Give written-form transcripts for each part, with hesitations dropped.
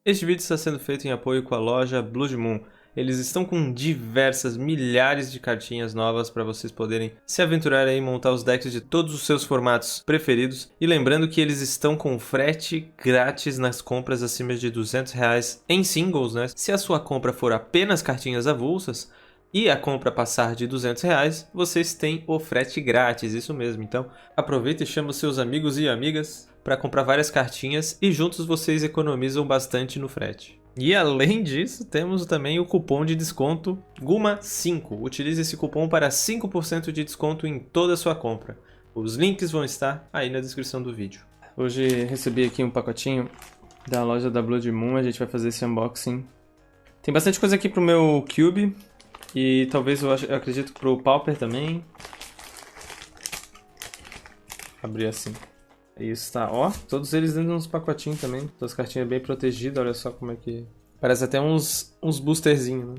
Este vídeo está sendo feito em apoio com a loja Blood Moon. Eles estão com diversas milhares de cartinhas novas para vocês poderem se aventurar aí e montar os decks de todos os seus formatos preferidos. E lembrando que eles estão com frete grátis nas compras acima de R$200 em singles, né? Se a sua compra for apenas cartinhas avulsas e a compra passar de R$200, vocês têm o frete grátis, isso mesmo. Então aproveita e chama os seus amigos e amigas para comprar várias cartinhas e juntos vocês economizam bastante no frete. E além disso, temos também o cupom de desconto GUMA5. Utilize esse cupom para 5% de desconto em toda a sua compra. Os links vão estar aí na descrição do vídeo. Hoje recebi aqui um pacotinho da loja da Blood Moon, a gente vai fazer esse unboxing. Tem bastante coisa aqui pro meu Cube e talvez eu acredito pro Pauper também. Abrir assim. Isso, tá, ó, todos eles dentro de uns pacotinhos também, todas as cartinhas bem protegidas, olha só como é que... Parece até uns boosterzinhos, né?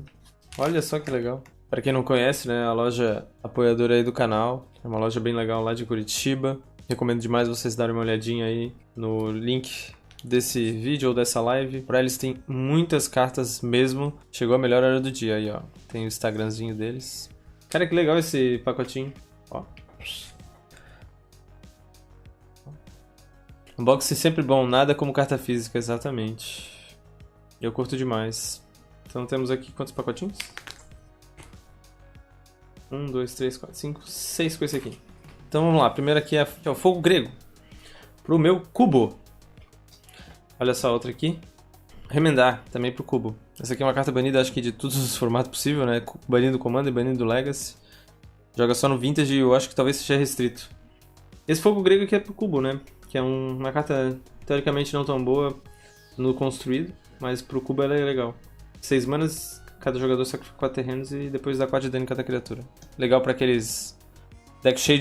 Olha só que legal. Pra quem não conhece, né, a loja apoiadora aí do canal, é uma loja bem legal lá de Curitiba. Recomendo demais vocês darem uma olhadinha aí no link desse vídeo ou dessa live. Pra eles tem muitas cartas mesmo, chegou a melhor hora do dia aí, ó. Tem o Instagramzinho deles. Cara, que legal esse pacotinho, ó. Unboxing sempre bom, nada como carta física, exatamente. Eu curto demais. Então temos aqui quantos pacotinhos? 1, 2, 3, 4, 5, 6 com esse aqui. Então vamos lá, primeiro aqui é o Fogo Grego. Pro meu cubo. Olha só, outra aqui. Remendar, também pro cubo. Essa aqui é uma carta banida, acho que de todos os formatos possíveis, né? Banido do Commander e banido do Legacy. Joga só no Vintage e eu acho que talvez seja restrito. Esse Fogo Grego aqui é pro cubo, né? Que é uma carta teoricamente não tão boa no construído, mas pro cubo ela é legal. 6 manas, cada jogador sacrifica 4 terrenos e depois dá 4 de dano em cada criatura. Legal pra aqueles deck cheio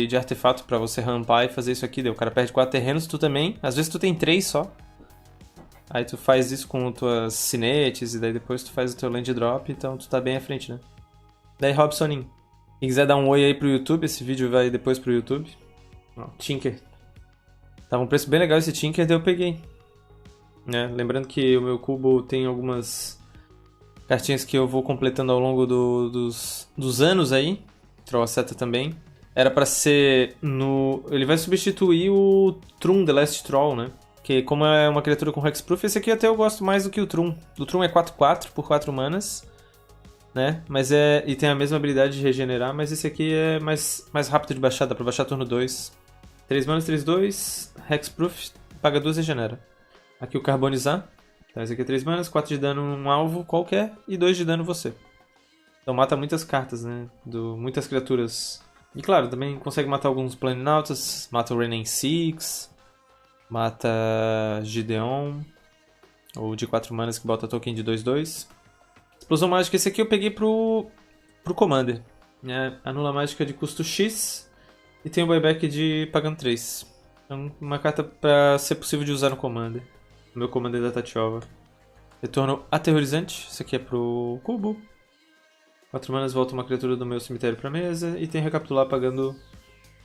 de artefato pra você rampar e fazer isso aqui. O cara perde 4 terrenos, tu também. Às vezes tu tem 3 só. Aí tu faz isso com tuas cinetes e daí depois tu faz o teu land drop, então tu tá bem à frente, né? Daí Robsoninho. Quem quiser dar um oi aí pro YouTube, esse vídeo vai depois pro YouTube. Ó, Tinker. Tava um preço bem legal esse Tinker, daí eu peguei. Né? Lembrando que o meu cubo tem algumas cartinhas que eu vou completando ao longo dos anos aí. Trollseta também. Era pra ser no... Ele vai substituir o Trum, The Last Troll, né? Que como é uma criatura com Hexproof, esse aqui até eu gosto mais do que o Trum. O Trum é 4/4 por 4 manas. Né? Mas e tem a mesma habilidade de regenerar, mas esse aqui é mais rápido de baixar, dá pra baixar turno 2. 3 manas, 3, 2, Hexproof, paga 2 e regenera. Aqui o Carbonizar, então esse aqui é 3 manas, 4 de dano um alvo qualquer e 2 de dano você. Então mata muitas cartas, né, muitas criaturas. E claro, também consegue matar alguns Planinautas, mata o Renin Six, mata Gideon, ou de 4 manas que bota token de 2/2. Explosão Mágica, esse aqui eu peguei pro Commander, né, anula mágica de custo X. E tem o buyback de pagando 3. Então, uma carta pra ser possível de usar no Commander. O meu Commander da Tatyova. Retorno Aterrorizante. Isso aqui é pro cubo. 4 manas, volta uma criatura do meu cemitério pra mesa. E tem Recapitular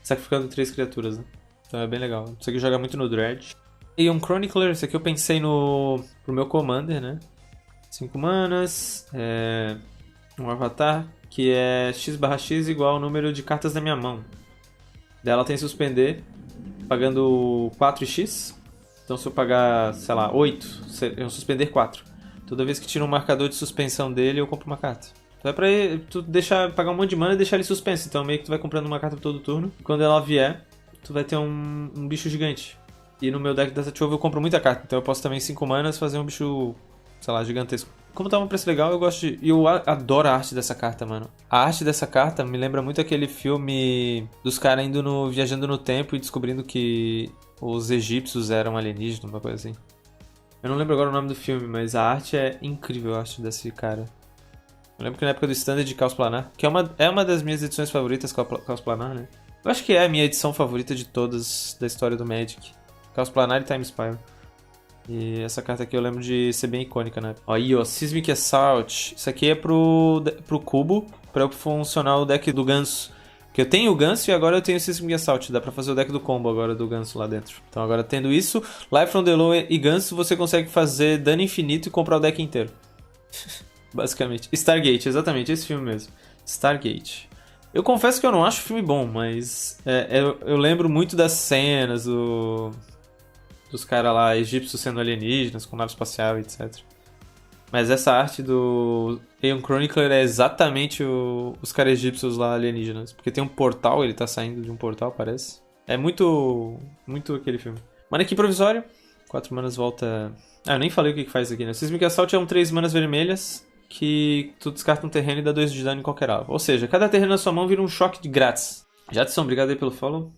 sacrificando 3 criaturas, né? Então é bem legal. Isso aqui joga muito no Dredge. Aeon Chronicler. Isso aqui eu pensei pro meu Commander, né? 5 manas. Um avatar. Que é X/X igual ao número de cartas da minha mão. Daí ela tem suspender, pagando 4x. Então se eu pagar, sei lá, 8, eu vou suspender 4. Toda vez que tira um marcador de suspensão dele, eu compro uma carta. Então é pra tu pagar um monte de mana e deixar ele suspenso. Então meio que tu vai comprando uma carta todo turno. E quando ela vier, tu vai ter um bicho gigante. E no meu deck da Tatyova eu compro muita carta. Então eu posso também 5 manas fazer um bicho, sei lá, gigantesco. Como tá um preço legal, eu gosto de... Eu adoro a arte dessa carta, mano. A arte dessa carta me lembra muito aquele filme dos caras viajando no tempo e descobrindo que os egípcios eram alienígenas, uma coisa assim. Eu não lembro agora o nome do filme, mas a arte é incrível, a arte desse cara. Eu lembro que na época do Standard de Caos Planar, que é uma das minhas edições favoritas, Caos Planar, né? Eu acho que é a minha edição favorita de todas da história do Magic. Caos Planar e Time Spiral. E essa carta aqui eu lembro de ser bem icônica, né? Aí, ó, Seismic Assault. Isso aqui é pro cubo, pra eu funcionar o deck do Ganso. Porque eu tenho o Ganso e agora eu tenho o Seismic Assault. Dá pra fazer o deck do combo agora do Ganso lá dentro. Então agora tendo isso, Life from the Low e Ganso, você consegue fazer dano infinito e comprar o deck inteiro. Basicamente. Stargate, exatamente, esse filme mesmo. Stargate. Eu confesso que eu não acho o filme bom, mas eu lembro muito das cenas dos caras lá egípcios sendo alienígenas, com nave espacial, etc. Mas essa arte do Aeon Chronicler é exatamente os caras egípcios lá alienígenas. Porque tem um portal, ele tá saindo de um portal, parece. É muito aquele filme. Manequim provisório. 4 manas volta... Ah, eu nem falei o que faz aqui, né? Seismic Assault é 3 manas vermelhas que tu descarta um terreno e dá 2 de dano em qualquer alvo. Ou seja, cada terreno na sua mão vira um choque de grátis. Jadson, obrigado aí pelo follow.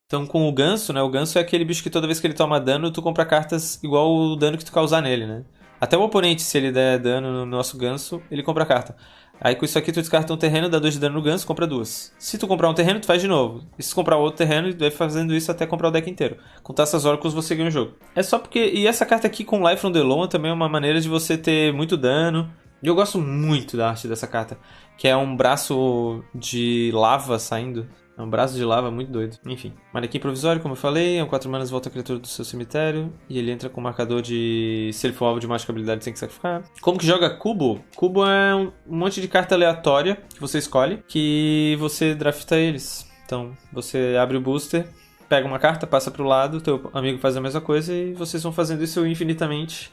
Então com o Ganso, né? O Ganso é aquele bicho que toda vez que ele toma dano, tu compra cartas igual o dano que tu causar nele, né? Até o oponente, se ele der dano no nosso Ganso, ele compra carta. Aí com isso aqui tu descarta um terreno, dá 2 de dano no Ganso, compra 2. Se tu comprar um terreno, tu faz de novo. E se tu comprar outro terreno, tu vai fazendo isso até comprar o deck inteiro. Com Taças Oracles você ganha o jogo. É só porque... E essa carta aqui com Life from the Loam também é uma maneira de você ter muito dano. E eu gosto muito da arte dessa carta. Que é um braço de lava saindo. É um braço de lava muito doido. Enfim. Manequim provisório, como eu falei. É um 4 manas, volta a criatura do seu cemitério. E ele entra com o marcador de... Se ele for alvo de mágica habilidade, tem que sacrificar. Como que joga Cubo? Cubo é um monte de carta aleatória que você escolhe. Que você drafta eles. Então, você abre o booster, pega uma carta, passa pro lado. Teu amigo faz a mesma coisa. E vocês vão fazendo isso infinitamente.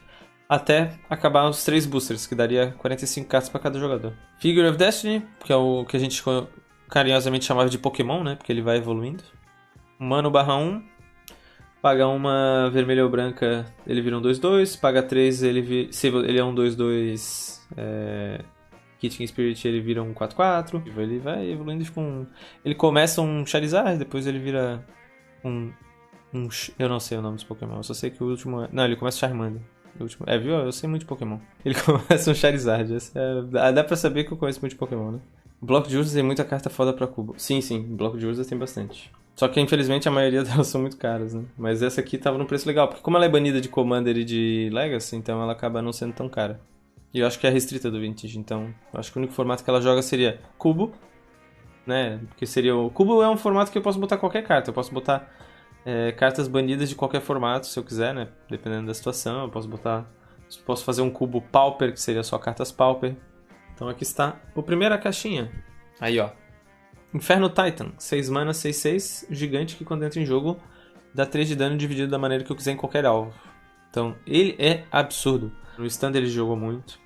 Até acabar os 3 boosters, que daria 45 cartas para cada jogador. Figure of Destiny, que é o que a gente carinhosamente chamava de Pokémon, né? Porque ele vai evoluindo. Humano/1. Paga uma vermelha ou branca, ele vira um 2/2. Paga 3, se ele é um 2/2 Kitchen Spirit, ele vira um 4/4. Ele vai evoluindo com... Ele começa um Charizard, depois ele vira eu não sei o nome dos Pokémon, eu só sei que o último... Não, ele começa Charmander. Viu? Eu sei muito de Pokémon. Ele começa um Charizard. Dá pra saber que eu conheço muito de Pokémon, né? Bloco de Urza tem muita carta foda pra cubo. Sim, bloco de Urza tem bastante. Só que, infelizmente, a maioria delas são muito caras, né? Mas essa aqui tava num preço legal. Porque como ela é banida de Commander e de Legacy, então ela acaba não sendo tão cara. E eu acho que é restrita do Vintage, então... Eu acho que o único formato que ela joga seria cubo, né? Porque seria o... Cubo é um formato que eu posso botar qualquer carta. Eu posso botar... cartas banidas de qualquer formato, se eu quiser, né? Dependendo da situação, eu posso fazer um cubo Pauper, que seria só cartas Pauper. Então aqui está a primeira caixinha. Aí, ó. Inferno Titan, 6 mana, 6/6, gigante que quando entra em jogo dá 3 de dano dividido da maneira que eu quiser em qualquer alvo. Então, ele é absurdo. No stand ele jogou muito.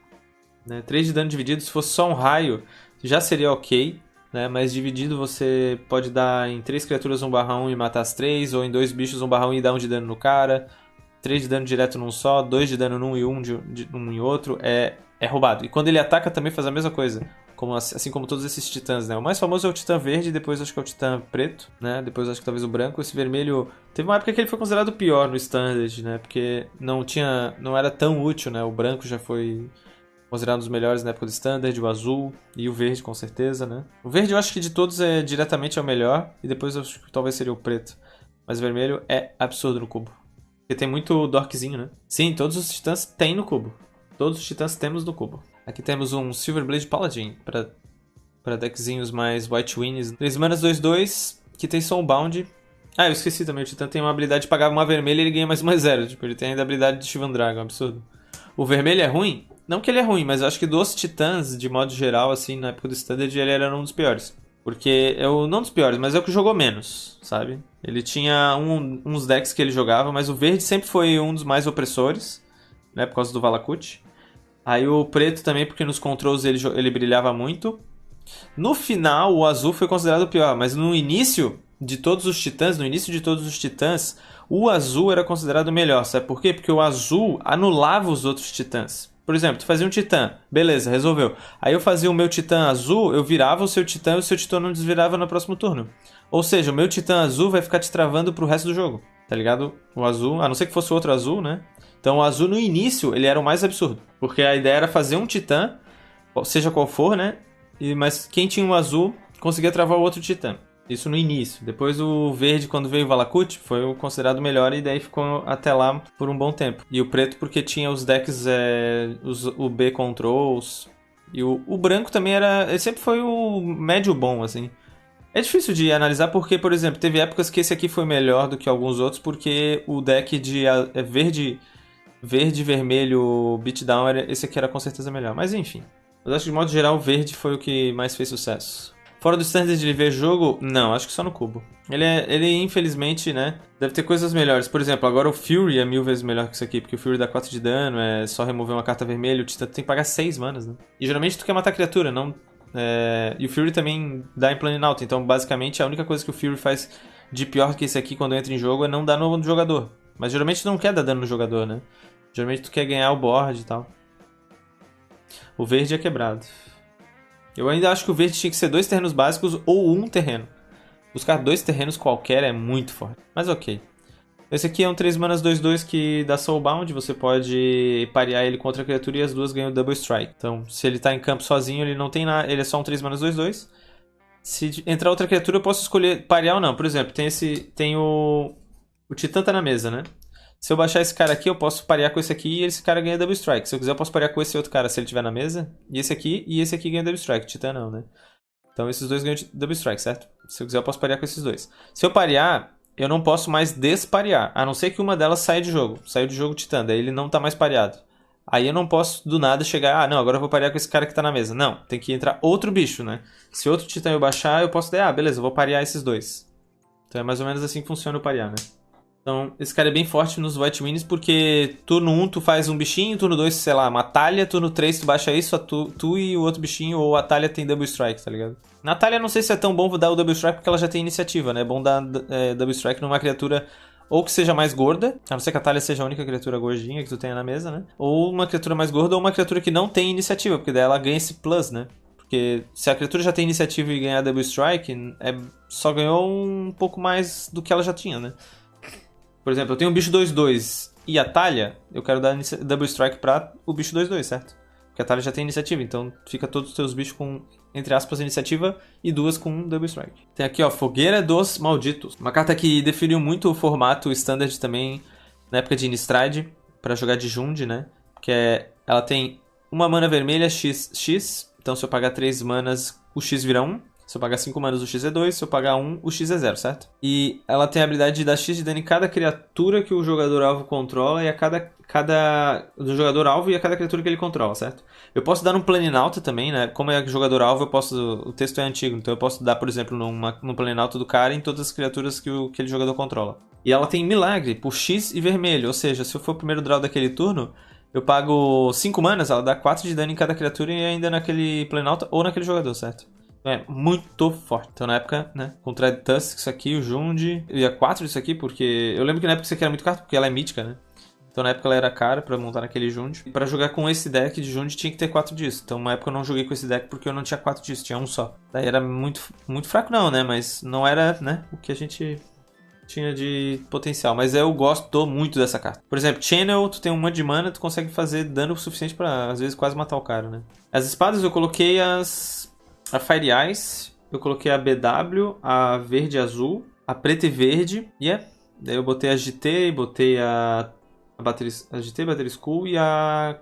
Né? 3 de dano dividido, se fosse só um raio, já seria ok. Né? Mas dividido você pode dar em 3 criaturas 1/1 e matar as 3, ou em 2 bichos 1/1 e dar 1 de dano no cara, 3 de dano direto num só, 2 de dano num e 1 em outro, é roubado. E quando ele ataca também faz a mesma coisa, assim como todos esses titãs, né? O mais famoso é o titã verde, depois acho que é o titã preto, né? Depois acho que talvez o branco. Esse vermelho, teve uma época que ele foi considerado o pior no standard, né? Porque não era tão útil, né? O branco já foi... considerado um dos melhores na época do Standard, o azul e o verde, com certeza, né? O verde eu acho que de todos diretamente é o melhor, e depois eu acho que talvez seria o preto. Mas o vermelho é absurdo no cubo. Porque tem muito dorkzinho, né? Sim, todos os titãs tem no cubo. Todos os titãs temos no cubo. Aqui temos um Silverblade Paladin, para deckzinhos mais White Winds. 3 manas 2/2, que tem Soulbound. Ah, eu esqueci também, o titã tem uma habilidade de pagar uma vermelha e ele ganha mais uma 0. Tipo, ele tem ainda a habilidade de Shivan Dragon, absurdo. O vermelho é ruim? Não que ele é ruim, mas eu acho que dos titãs, de modo geral, assim, na época do Standard, ele era um dos piores. Porque, não dos piores, mas é o que jogou menos, sabe? Ele tinha uns decks que ele jogava, mas o verde sempre foi um dos mais opressores, né? Por causa do Valakut. Aí o preto também, porque nos controls ele brilhava muito. No final, o azul foi considerado o pior, mas no início de todos os titãs, o azul era considerado o melhor, sabe por quê? Porque o azul anulava os outros titãs. Por exemplo, tu fazia um titã, beleza, resolveu. Aí eu fazia o meu titã azul, eu virava o seu titã e o seu titã não desvirava no próximo turno. Ou seja, o meu titã azul vai ficar te travando pro resto do jogo, tá ligado? O azul, a não ser que fosse outro azul, né? Então o azul no início, ele era o mais absurdo. Porque a ideia era fazer um titã, seja qual for, né? Mas quem tinha um azul conseguia travar o outro titã. Isso no início. Depois o verde, quando veio o Valakut, foi o considerado melhor e daí ficou até lá por um bom tempo. E o preto porque tinha os decks, o B Controls. E o branco também ele sempre foi o médio bom, assim. É difícil de analisar porque, por exemplo, teve épocas que esse aqui foi melhor do que alguns outros porque o deck de verde, vermelho, beatdown, esse aqui era com certeza melhor. Mas enfim, eu acho que de modo geral o verde foi o que mais fez sucesso. Fora do standard de ver jogo, não, acho que só no cubo. Ele infelizmente, né, deve ter coisas melhores. Por exemplo, agora o Fury é 1000 vezes melhor que isso aqui, porque o Fury dá 4 de dano, é só remover uma carta vermelha, o Titã tem que pagar 6 manas, né? E geralmente tu quer matar a criatura, não... E o Fury também dá em plane alto, então basicamente a única coisa que o Fury faz de pior que esse aqui quando entra em jogo é não dar no jogador. Mas geralmente tu não quer dar dano no jogador, né? Geralmente tu quer ganhar o board e tal. O verde é quebrado. Eu ainda acho que o verde tinha que ser 2 terrenos básicos ou 1 terreno. Buscar 2 terrenos qualquer é muito forte. Mas ok. Esse aqui é um 3 manas 2/2 que dá Soulbound. Você pode parear ele com outra criatura e as duas ganham Double Strike. Então, se ele tá em campo sozinho, ele não tem nada. Ele é só um 3 manas 2/2. Se entrar outra criatura, eu posso escolher parear ou não. Por exemplo, tem o Titã tá na mesa, né? Se eu baixar esse cara aqui, eu posso parear com esse aqui e esse cara ganha Double Strike. Se eu quiser, eu posso parear com esse outro cara se ele estiver na mesa. E esse aqui ganha Double Strike. Titã não, né? Então esses dois ganham Double Strike, certo? Se eu quiser, eu posso parear com esses dois. Se eu parear, eu não posso mais desparear. A não ser que uma delas saia de jogo. Saiu de jogo Titã, daí ele não tá mais pareado. Aí eu não posso do nada chegar, ah, não, agora eu vou parear com esse cara que tá na mesa. Não, tem que entrar outro bicho, né? Se outro Titã eu baixar, eu posso dizer, ah, beleza, eu vou parear esses dois. Então é mais ou menos assim que funciona o parear, né? Então, esse cara é bem forte nos White Minis porque turno 1 tu faz um bichinho, turno 2, sei lá, uma talha, turno 3 tu baixa isso, tu e o outro bichinho, ou a talha tem Double Strike, tá ligado? Na talha não sei se é tão bom dar o Double Strike porque ela já tem iniciativa, né? É bom dar Double Strike numa criatura ou que seja mais gorda, a não ser que a talha seja a única criatura gordinha que tu tenha na mesa, né? Ou uma criatura mais gorda ou uma criatura que não tem iniciativa, porque daí ela ganha esse plus, né? Porque se a criatura já tem iniciativa e ganhar Double Strike, só ganhou um pouco mais do que ela já tinha, né? Por exemplo, eu tenho um bicho 2/2 e a talha, eu quero dar Double Strike pra o bicho 2/2, certo? Porque a talha já tem iniciativa, então fica todos os teus bichos com, entre aspas, iniciativa e duas com Double Strike. Tem aqui, ó, Fogueira dos Malditos. Uma carta que definiu muito o formato standard também na época de Innistrad, pra jogar de Jund, né? Ela tem uma mana vermelha XX, então se eu pagar 3 manas, o X vira 1. Se eu pagar 5 manas, o X é 2. Se eu pagar 1, o X é 0, certo? E ela tem a habilidade de dar X de dano em cada criatura que o jogador alvo controla e a cada do jogador alvo e a cada criatura que ele controla, certo? Eu posso dar num Planinauta também, né? Como é jogador alvo, o texto é antigo, então eu posso dar, por exemplo, num Planinauta do cara em todas as criaturas que aquele jogador controla. E ela tem Milagre por X e vermelho, ou seja, se eu for o primeiro draw daquele turno, eu pago 5 manas, ela dá 4 de dano em cada criatura e ainda naquele Planinauta ou naquele jogador, certo? É muito forte. Então na época, né, com o Dread Tusk, isso aqui, o Jund, eu ia 4 disso aqui, porque eu lembro que na época isso aqui era muito caro, porque ela é mítica, né? Então na época ela era cara pra montar naquele Jund. E pra jogar com esse deck de Jund tinha que ter 4 disso. Então na época eu não joguei com esse deck porque eu não tinha 4 disso, tinha um só. Daí era muito fraco não, né? Mas não era, né, o que a gente tinha de potencial. Mas eu gosto muito dessa carta. Por exemplo, Channel, tu tem um monte de mana, tu consegue fazer dano suficiente pra, às vezes, quase matar o cara, né? As espadas eu coloquei a Fire Ice, eu coloquei a BW, a verde e azul, a preta e verde, daí eu botei a GT, botei a GT, Battery School e a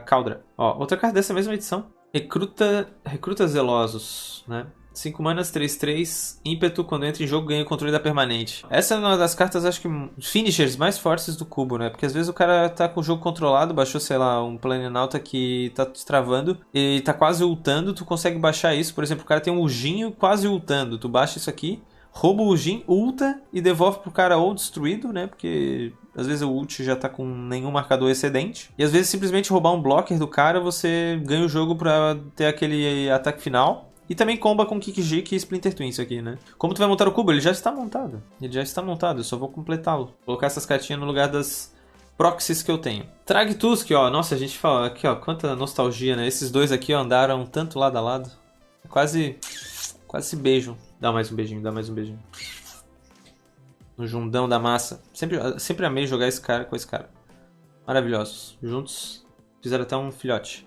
Caldra. Ó, outra carta dessa mesma edição. Recruta Zelosos, né? 5 manas, 3/3, ímpeto, quando entra em jogo ganha o controle da permanente. Essa é uma das cartas, acho que, finishers mais fortes do cubo, né? Porque às vezes o cara tá com o jogo controlado, baixou, sei lá, um Planinauta que tá destravando e tá quase ultando, tu consegue baixar isso. Por exemplo, o cara tem um Ujinho quase ultando, tu baixa isso aqui, rouba o Ujin, ulta e devolve pro cara ou destruído, né? Porque às vezes o ult já tá com nenhum marcador excedente. E às vezes simplesmente roubar um blocker do cara, você ganha o jogo pra ter aquele ataque final. E também comba com Kikijiki e Splinter Twin isso aqui, né? Como tu vai montar o cubo? Ele já está montado. Eu só vou completá-lo. Vou colocar essas cartinhas no lugar das proxies que eu tenho. Thragtusk, ó. Nossa, a gente fala aqui, ó. Quanta nostalgia, né? Esses dois aqui, ó, andaram tanto lado a lado. Quase se beijam. Dá mais um beijinho. No Jundão da massa. Sempre amei jogar esse cara com esse cara. Maravilhosos. Juntos fizeram até um filhote.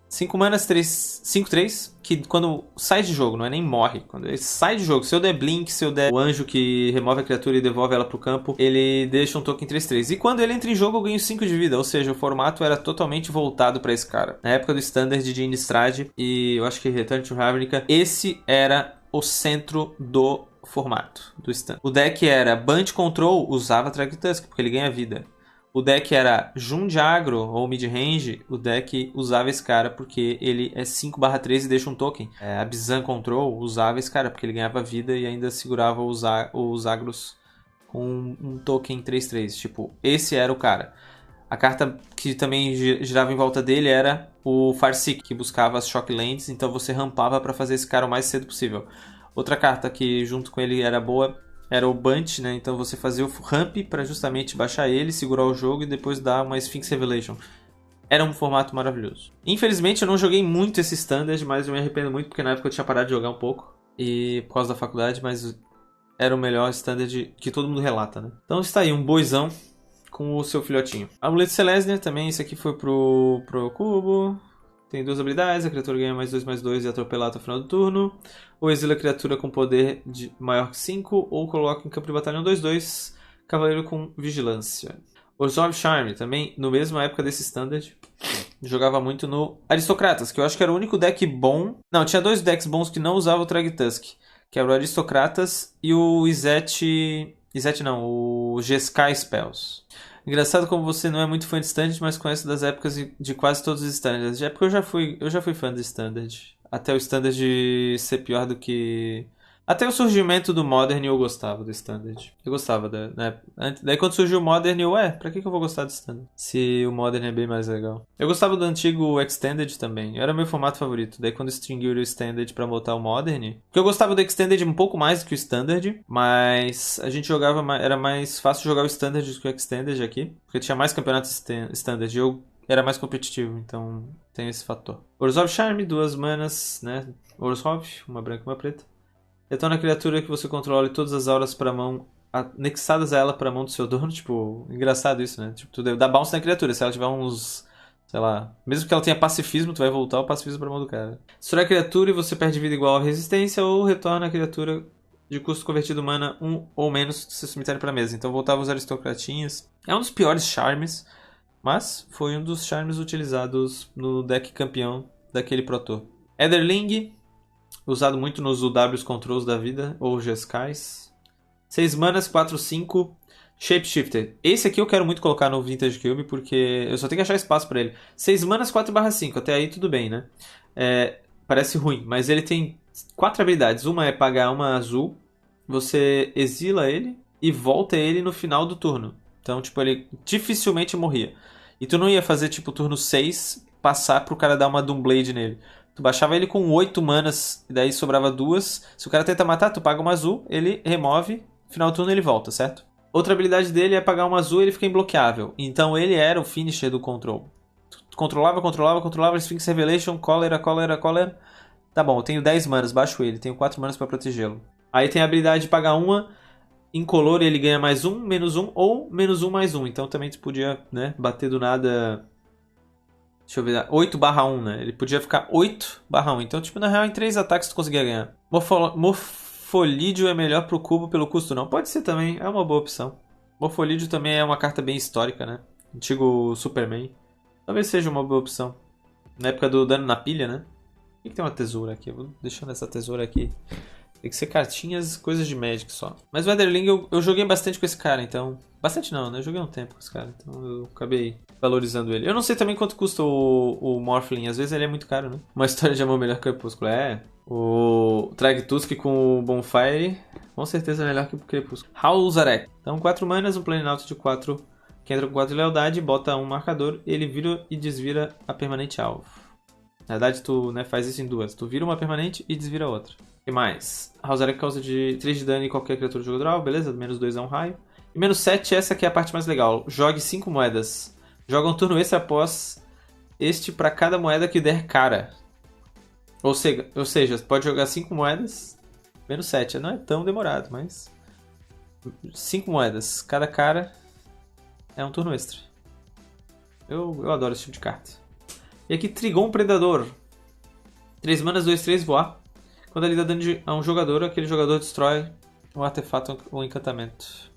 5 manas, 5/3, que quando sai de jogo, não é nem morre. Quando ele sai de jogo, se eu der Blink, se eu der o anjo que remove a criatura e devolve ela pro campo, ele deixa um token 3/3. E quando ele entra em jogo, eu ganho 5 de vida. Ou seja, o formato era totalmente voltado pra esse cara. Na época do Standard de Innistrad e eu acho que Return to Ravnica, esse era o centro do formato do stand. O deck era Band Control, usava Tragtusk, porque ele ganha vida. O deck era Jund de Agro ou Mid-Range, o deck usava esse cara porque ele é 5/3 e deixa um token. Abzan Control usava esse cara porque ele ganhava vida e ainda segurava os agros com um token 3/3. Tipo, esse era o cara. A carta que também girava em volta dele era o Farseek, que buscava as Shocklands, então você rampava para fazer esse cara o mais cedo possível. Outra carta que junto com ele era boa era o Bunch, né? Então você fazia o ramp para justamente baixar ele, segurar o jogo e depois dar uma Sphinx Revelation. Era um formato maravilhoso. Infelizmente eu não joguei muito esse Standard, mas eu me arrependo muito porque na época eu tinha parado de jogar um pouco. E por causa da faculdade, mas era o melhor Standard que todo mundo relata, né? Então está aí, um boizão com o seu filhotinho. Amuleto Selesnya também, esse aqui foi pro cubo. Tem 2 habilidades, a criatura ganha +2/+2 e atropela até o final do turno. Ou exila a criatura com poder maior que 5, ou coloca em campo de batalha um 2/2, cavaleiro com vigilância. Orzhov Charme, também no mesma época desse Standard, jogava muito no Aristocratas, que eu acho que era o único deck bom. Não, tinha 2 decks bons que não usavam o Tragtusk, que era o Aristocratas e o o Jeskai Spells. Engraçado como você não é muito fã de Standard, mas conhece das épocas de quase todos os Standards. De época eu já fui fã de Standard. Até o Standard ser pior do que... Até o surgimento do Modern eu gostava do Standard. Eu gostava né? Daí quando surgiu o Modern eu, pra que eu vou gostar do Standard? Se o Modern é bem mais legal. Eu gostava do antigo Extended também. Era meu formato favorito. Daí quando extinguiu o Standard pra botar o Modern... Porque eu gostava do Extended um pouco mais do que o Standard. Mas a gente jogava... Era mais fácil jogar o Standard do que o Extended aqui. Porque tinha mais campeonatos Standard. E eu era mais competitivo. Então tem esse fator. Orzhov Charme, 2 manas, né? Orzhov, uma branca e uma preta. Retorna a criatura que você controla e todas as auras para mão, anexadas a ela para a mão do seu dono. Tipo, engraçado isso, né? Tipo, tu dá bounce na criatura. Se ela tiver uns, sei lá, mesmo que ela tenha pacifismo, tu vai voltar o pacifismo para a mão do cara. Destrói a criatura e você perde vida igual a resistência, ou retorna a criatura de custo convertido mana 1 ou menos do seu cemitério para a mesa. Então voltava os aristocratinhas. É um dos piores charmes, mas foi um dos charmes utilizados no deck campeão daquele Pro Tour. Etherling, usado muito nos UWs Controls da vida, ou Jeskais. 6 manas, 4/5, Shapeshifter. Esse aqui eu quero muito colocar no Vintage Cube, porque eu só tenho que achar espaço pra ele. 6 manas, 4/5, até aí tudo bem, né? Parece ruim, mas ele tem 4 habilidades. Uma é pagar uma azul, você exila ele e volta ele no final do turno. Então, tipo, ele dificilmente morria. E tu não ia fazer, tipo, turno 6, passar pro cara dar uma Doomblade nele. Tu baixava ele com 8 manas, e daí sobrava 2. Se o cara tenta matar, tu paga uma azul, ele remove, final do turno ele volta, certo? Outra habilidade dele é pagar uma azul e ele fica imbloqueável. Então ele era o finisher do control. Tu controlava, Sphinx Revelation, cólera. Tá bom, eu tenho 10 manas, baixo ele, tenho 4 manas pra protegê-lo. Aí tem a habilidade de pagar uma, incolor ele ganha +1, -1 ou -1/+1. Então também tu podia, né, bater do nada... Deixa eu ver, 8/1, né? Ele podia ficar 8/1. Então, tipo, na real, em 3 ataques tu conseguia ganhar. Morfolídio é melhor pro cubo pelo custo, não? Pode ser também, é uma boa opção. Morfolídio também é uma carta bem histórica, né? Antigo Superman. Talvez seja uma boa opção. Na época do dano na pilha, né? Por que tem uma tesoura aqui? Eu vou deixando essa tesoura aqui. Tem que ser cartinhas, coisas de Magic só. Mas o Etherling eu joguei bastante com esse cara, então... Bastante não, né? Eu joguei um tempo com esse cara, então eu acabei valorizando ele. Eu não sei também quanto custa o Morphling, às vezes ele é muito caro, né? Uma história de amor melhor que o Crepúsculo. O Tragtusk com o Bonfire, com certeza é melhor que o Crepúsculo. Haulzarek. Então 4 manas, um Planalto de 4, que entra com 4 de lealdade, bota um marcador, ele vira e desvira a permanente alvo. Na verdade, tu, né, faz isso em 2. Tu vira uma permanente e desvira outra. O que mais? Haulzarek causa de 3 de dano em qualquer criatura do jogo draw, beleza? -2 é um raio. E -7, essa aqui é a parte mais legal. Jogue 5 moedas. Joga um turno extra após este para cada moeda que der cara. Ou seja, pode jogar 5 moedas, -7. Não é tão demorado, mas... 5 moedas. Cada cara é um turno extra. Eu adoro esse tipo de carta. E aqui, Trigon Predador. 3 manas, 2/3, voar. Quando ele dá dano a um jogador, aquele jogador destrói um artefato ou encantamento.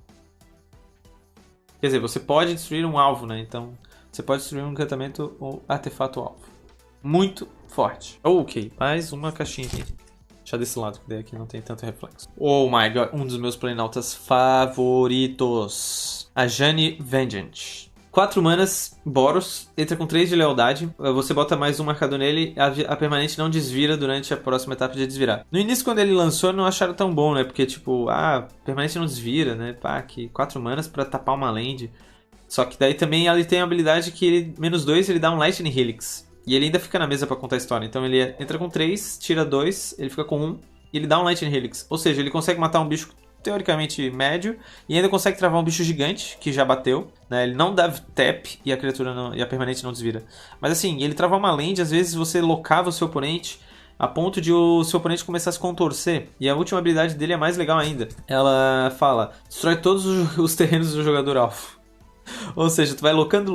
Quer dizer, você pode destruir um alvo, né? Então, você pode destruir um encantamento ou artefato alvo. Muito forte. Ok, mais uma caixinha aqui. Deixar desse lado, que daí aqui não tem tanto reflexo. Oh my god, um dos meus Planinautas favoritos. A Ajani Vengeance. 4 manas, Boros, entra com 3 de lealdade, você bota mais um marcador nele, a permanente não desvira durante a próxima etapa de desvirar. No início, quando ele lançou, não acharam tão bom, né? Porque, tipo, permanente não desvira, né? Pá, que 4 manas pra tapar uma land. Só que daí também ele tem a habilidade que ele, -2, ele dá um Lightning Helix. E ele ainda fica na mesa pra contar a história. Então ele entra com 3, tira 2, ele fica com 1, e ele dá um Lightning Helix. Ou seja, ele consegue matar um bicho teoricamente médio, e ainda consegue travar um bicho gigante, que já bateu, né? Ele não dá tap e a criatura e a permanente não desvira. Mas assim, ele travar uma land, às vezes você locava o seu oponente a ponto de o seu oponente começar a se contorcer. E a última habilidade dele é mais legal ainda. Ela fala, destrói todos os terrenos do jogador alvo. Ou seja, tu vai locando,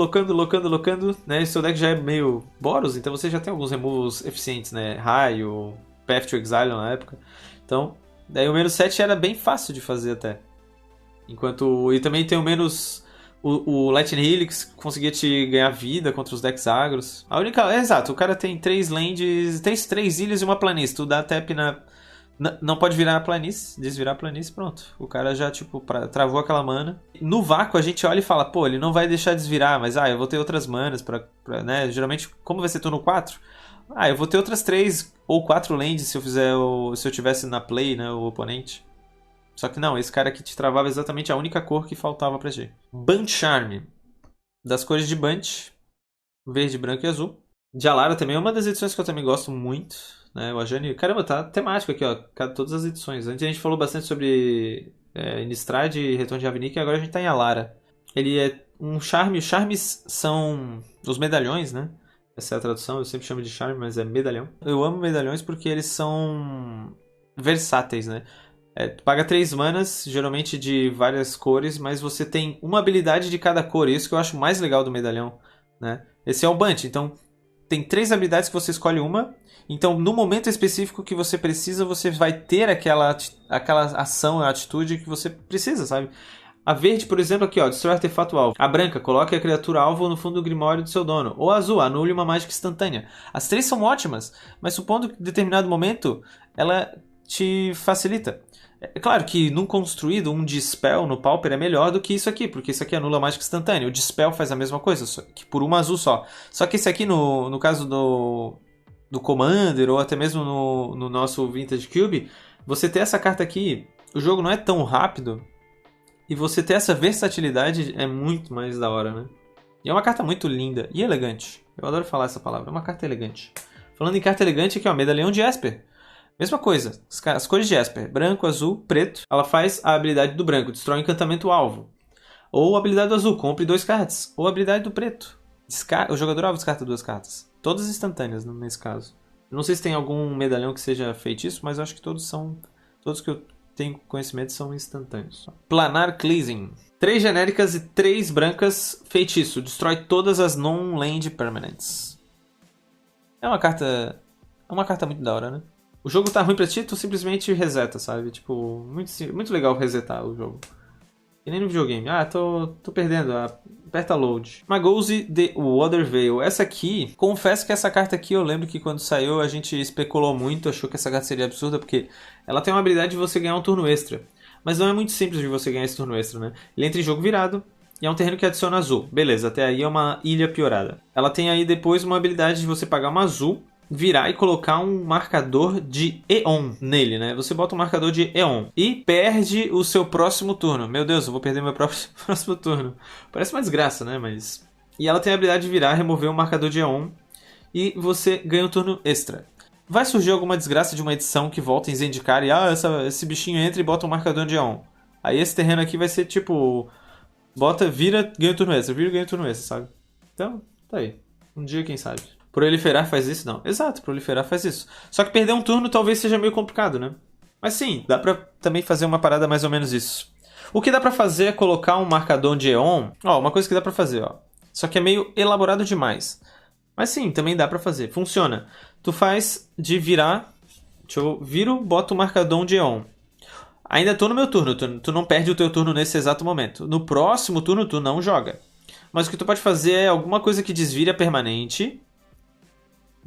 né? Seu deck já é meio Boros, então você já tem alguns removals eficientes, né? Raio, Path to Exile na época. Então, daí o -7 era bem fácil de fazer até. E também tem o menos... O Lightning Helix conseguia te ganhar vida contra os decks agros. Exato, o cara tem 3 lands, 3 ilhas e uma planície. Tu dá tap não pode virar a planície, desvirar a planície, pronto. O cara já, tipo, travou aquela mana. No vácuo a gente olha e fala, pô, ele não vai deixar desvirar, mas eu vou ter outras manas né? Geralmente, como vai ser turno 4... eu vou ter outras 3 ou 4 lands se eu tivesse na play, né, o oponente. Só que não, esse cara aqui te travava exatamente a única cor que faltava pra ti. Bunch Charm. Das cores de Bunch, verde, branco e azul. De Alara também é uma das edições que eu também gosto muito, né, o Ajani. Caramba, tá temático aqui, ó, todas as edições. Antes a gente falou bastante sobre Innistrad e Retorno de Ravnica, e agora a gente tá em Alara. Ele é um charme, os charmes são os medalhões, né? Essa é a tradução, eu sempre chamo de charme, mas é medalhão. Eu amo medalhões porque eles são versáteis, né? Tu paga 3 manas, geralmente de várias cores, mas você tem uma habilidade de cada cor. E isso que eu acho mais legal do medalhão, né? Esse é o Bunch, então tem 3 habilidades que você escolhe uma. Então no momento específico que você precisa, você vai ter aquela ação, a atitude que você precisa, sabe? A verde, por exemplo, aqui, ó, destrói artefato alvo. A branca, coloque a criatura alvo no fundo do grimório do seu dono. Ou a azul, anule uma mágica instantânea. As 3 são ótimas, mas supondo que em determinado momento ela te facilita. É claro que num construído, um Dispel no Pauper é melhor do que isso aqui, porque isso aqui anula a mágica instantânea. O Dispel faz a mesma coisa, só que por uma azul só. Só que esse aqui, no caso do Commander, ou até mesmo no nosso Vintage Cube, você ter essa carta aqui, o jogo não é tão rápido, e você ter essa versatilidade é muito mais da hora, né? E é uma carta muito linda e elegante. Eu adoro falar essa palavra, é uma carta elegante. Falando em carta elegante, aqui ó, Medalhão de Esper. Mesma coisa, as cores de Esper, branco, azul, preto. Ela faz a habilidade do branco, destrói o encantamento alvo. Ou a habilidade do azul, compre 2 cartas. Ou a habilidade do preto, o jogador alvo descarta 2 cartas. Todas instantâneas nesse caso. Eu não sei se tem algum medalhão que seja feitiço, mas eu acho que todos que eu tenho conhecimento são instantâneos. Planar Cleansing. 3 genéricas e 3 brancas, feitiço. Destrói todas as non-land permanents. É uma carta muito da hora, né? O jogo tá ruim pra ti, tu simplesmente reseta, sabe? Tipo, muito legal resetar o jogo. E nem no videogame. Tô perdendo. Aperta load. Magouze de Water Veil. Essa aqui, confesso que essa carta aqui eu lembro que quando saiu a gente especulou muito, achou que essa carta seria absurda, porque ela tem uma habilidade de você ganhar um turno extra. Mas não é muito simples de você ganhar esse turno extra, né? Ele entra em jogo virado e é um terreno que adiciona azul. Beleza, até aí é uma ilha piorada. Ela tem aí depois uma habilidade de você pagar uma azul, virar e colocar um marcador de Eon nele, né? Você bota um marcador de Eon e perde o seu próximo turno. Meu Deus, eu vou perder meu próximo turno. Parece uma desgraça, né? Mas... E ela tem a habilidade de virar, remover um marcador de Eon e você ganha um turno extra. Vai surgir alguma desgraça de uma edição que volta em Zendikar e esse bichinho entra e bota um marcador de Eon. Aí esse terreno aqui vai ser tipo... vira, ganha um turno extra, vira, ganha um turno extra, sabe? Então, tá aí. Um dia, quem sabe. Proliferar faz isso? Não. Exato, proliferar faz isso. Só que perder um turno talvez seja meio complicado, né? Mas sim, dá pra também fazer uma parada mais ou menos isso. O que dá pra fazer é colocar um marcador de Eon. Uma coisa que dá pra fazer, ó. Só que é meio elaborado demais. Mas sim, também dá pra fazer. Funciona. Tu faz de virar... Viro, boto o marcador de Eon. Ainda tô no meu turno. Tu não perde o teu turno nesse exato momento. No próximo turno, tu não joga. Mas o que tu pode fazer é alguma coisa que desvire a permanente...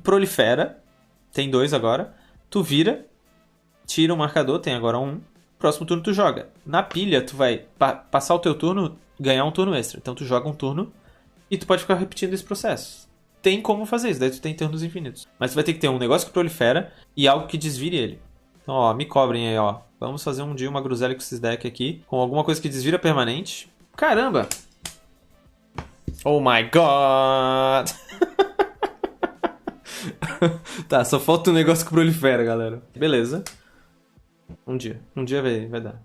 Prolifera, tem 2 agora, tu vira tira o marcador, tem agora um. Próximo turno tu joga. Na pilha, tu vai passar o teu turno, ganhar um turno extra. Então tu joga um turno e tu pode ficar repetindo esse processo. Tem como fazer isso, daí tu tem turnos infinitos. Mas tu vai ter que ter um negócio que prolifera e algo que desvire ele. Então, ó, me cobrem aí, ó. Vamos fazer um dia uma groselha com esses decks aqui, com alguma coisa que desvira permanente. Caramba! Oh my god! Tá, só falta um negócio que prolifera, galera. Beleza. Um dia vai dar.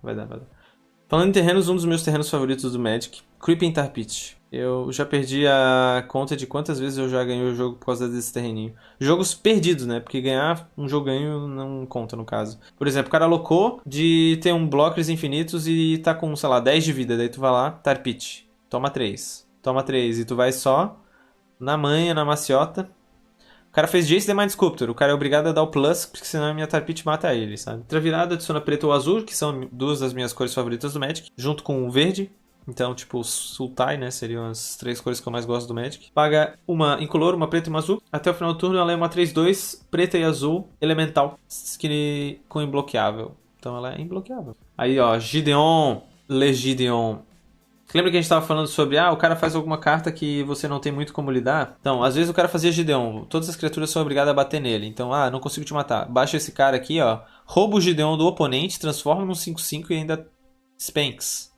Falando em terrenos, um dos meus terrenos favoritos do Magic, Creeping Tar Pit. Eu já perdi a conta de quantas vezes eu já ganhei o jogo por causa desse terreninho. Jogos perdidos, né? Porque ganhar um jogo ganho não conta, no caso. Por exemplo, o cara alocou de ter um blockers infinitos e tá com, sei lá, 10 de vida. Daí tu vai lá, Tar Pit. Toma 3. E tu vai só na manha, na maciota. O cara fez Jace the Mind Sculptor. O cara é obrigado a dar o plus, porque senão a minha Tar Pit mata ele, sabe? Outra virada, adiciona preto ou azul, que são duas das minhas cores favoritas do Magic. Junto com o verde. Então, tipo, Sultai, né? Seriam as 3 cores que eu mais gosto do Magic. Paga uma incolor, uma preta e uma azul. Até o final do turno ela é uma 3/2, preta e azul, elemental, com imbloqueável. Então ela é imbloqueável. Aí, ó, Gideon, Legideon. Lembra que a gente tava falando sobre, o cara faz alguma carta que você não tem muito como lidar? Então, às vezes o cara fazia Gideon, todas as criaturas são obrigadas a bater nele. Então, não consigo te matar. Baixa esse cara aqui, ó. Rouba o Gideon do oponente, transforma num 5/5 e ainda Spanks.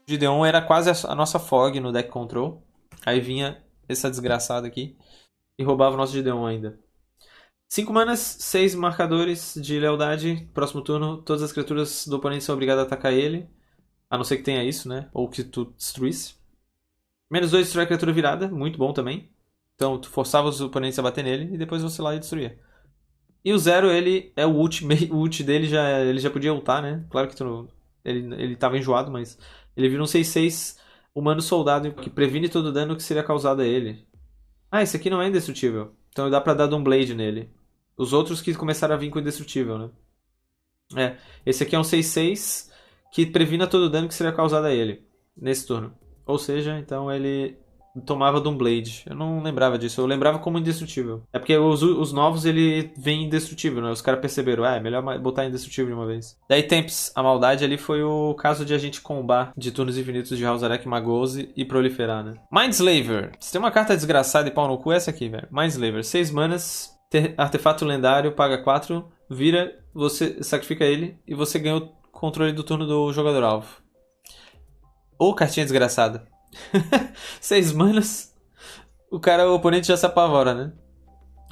Gideon era quase a nossa Fog no deck control. Aí vinha essa desgraçada aqui e roubava o nosso Gideon ainda. 5 manas, 6 marcadores de lealdade. Próximo turno, todas as criaturas do oponente são obrigadas a atacar ele. A não ser que tenha isso, né? Ou que tu destruísse. -2 destrói a criatura virada, muito bom também. Então tu forçava os oponentes a bater nele e depois você lá e destruía. E o 0, ele é o ult, o ult dele ele já podia ultar, né? Claro que ele tava enjoado, mas ele vira um 6/6 humano soldado que previne todo o dano que seria causado a ele. Esse aqui não é indestrutível. Então dá pra dar Doomblade nele. Os outros que começaram a vir com indestrutível, né? Esse aqui é um 6/6 que previna todo o dano que seria causado a ele nesse turno. Ou seja, então ele tomava Doomblade. Eu não lembrava disso, eu lembrava como indestrutível. É porque os novos ele vem indestrutível, né? Os caras perceberam, é melhor botar indestrutível de uma vez. Daí Temps, a maldade ali foi o caso de a gente combar de turnos infinitos de Hausarek Magose e proliferar, né? Mindslaver. Se tem uma carta desgraçada e pau no cu, é essa aqui, velho. Mindslaver, 6 manas, artefato lendário, paga 4, vira, você sacrifica ele e você ganha o controle do turno do jogador alvo. Ou cartinha desgraçada. 6 manas, o oponente já se apavora, né?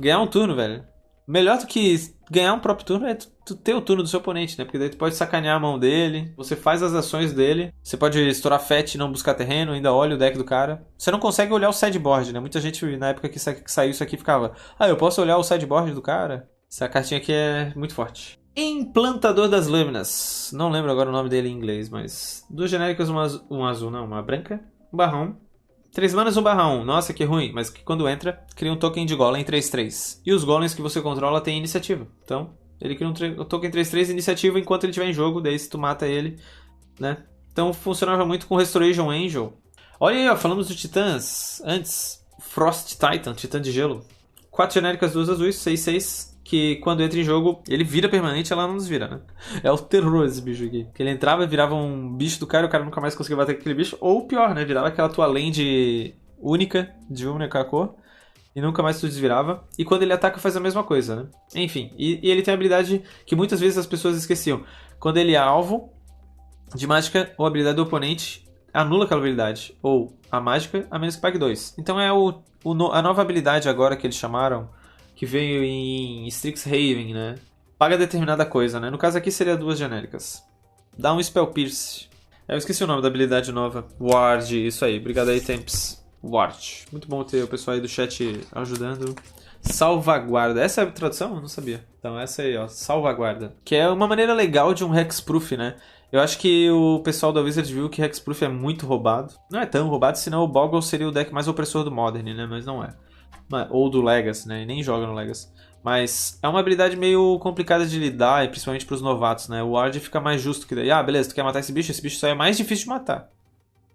Ganhar um turno, velho. Melhor do que ganhar um próprio turno é tu ter o turno do seu oponente, né? Porque daí tu pode sacanear a mão dele, você faz as ações dele, você pode estourar fat e não buscar terreno, ainda olha o deck do cara. Você não consegue olhar o sideboard, né? Muita gente, na época que saiu isso aqui, ficava, eu posso olhar o sideboard do cara? Essa cartinha aqui é muito forte. Implantador das Lâminas. Não lembro agora o nome dele em inglês, mas 2 genéricas, uma branca, um barrão. 3 manas, um barrão. Nossa, que ruim, mas que quando entra, cria um token de golem 3/3. E os golems que você controla têm iniciativa. Então, ele cria um token 3/3 iniciativa enquanto ele estiver em jogo, daí se tu mata ele, né? Então funcionava muito com Restoration Angel. Olha aí, ó, falamos de titãs antes. Frost Titan, titã de gelo. 4 genéricas, 2 azuis, 6/6. Que quando entra em jogo, ele vira permanente, ela não desvira, né? É o terror esse bicho aqui. Que ele entrava e virava um bicho do cara e o cara nunca mais conseguia bater com aquele bicho. Ou pior, né? Virava aquela tua land única, de única cor. E nunca mais tu desvirava. E quando ele ataca faz a mesma coisa, né? Enfim, e ele tem a habilidade que muitas vezes as pessoas esqueciam. Quando ele é alvo de mágica ou habilidade do oponente, anula aquela habilidade. Ou a mágica, a menos que pague 2. Então é a nova habilidade agora que eles chamaram, que veio em Strixhaven, né? Paga determinada coisa, né? No caso aqui seria 2 genéricas. Dá um Spell Pierce. Eu esqueci o nome da habilidade nova. Ward, isso aí. Obrigado aí, Temps. Ward. Muito bom ter o pessoal aí do chat ajudando. Salvaguarda. Essa é a tradução? Eu não sabia. Então essa aí, ó. Salvaguarda. Que é uma maneira legal de um Hexproof, né? Eu acho que o pessoal da Wizard viu que Hexproof é muito roubado. Não é tão roubado, senão o Boggle seria o deck mais opressor do Modern, né? Mas não é. Ou do Legacy, né? E nem joga no Legacy. Mas é uma habilidade meio complicada de lidar, e principalmente para os novatos, né? O Ward fica mais justo que daí. Beleza, tu quer matar esse bicho só é mais difícil de matar.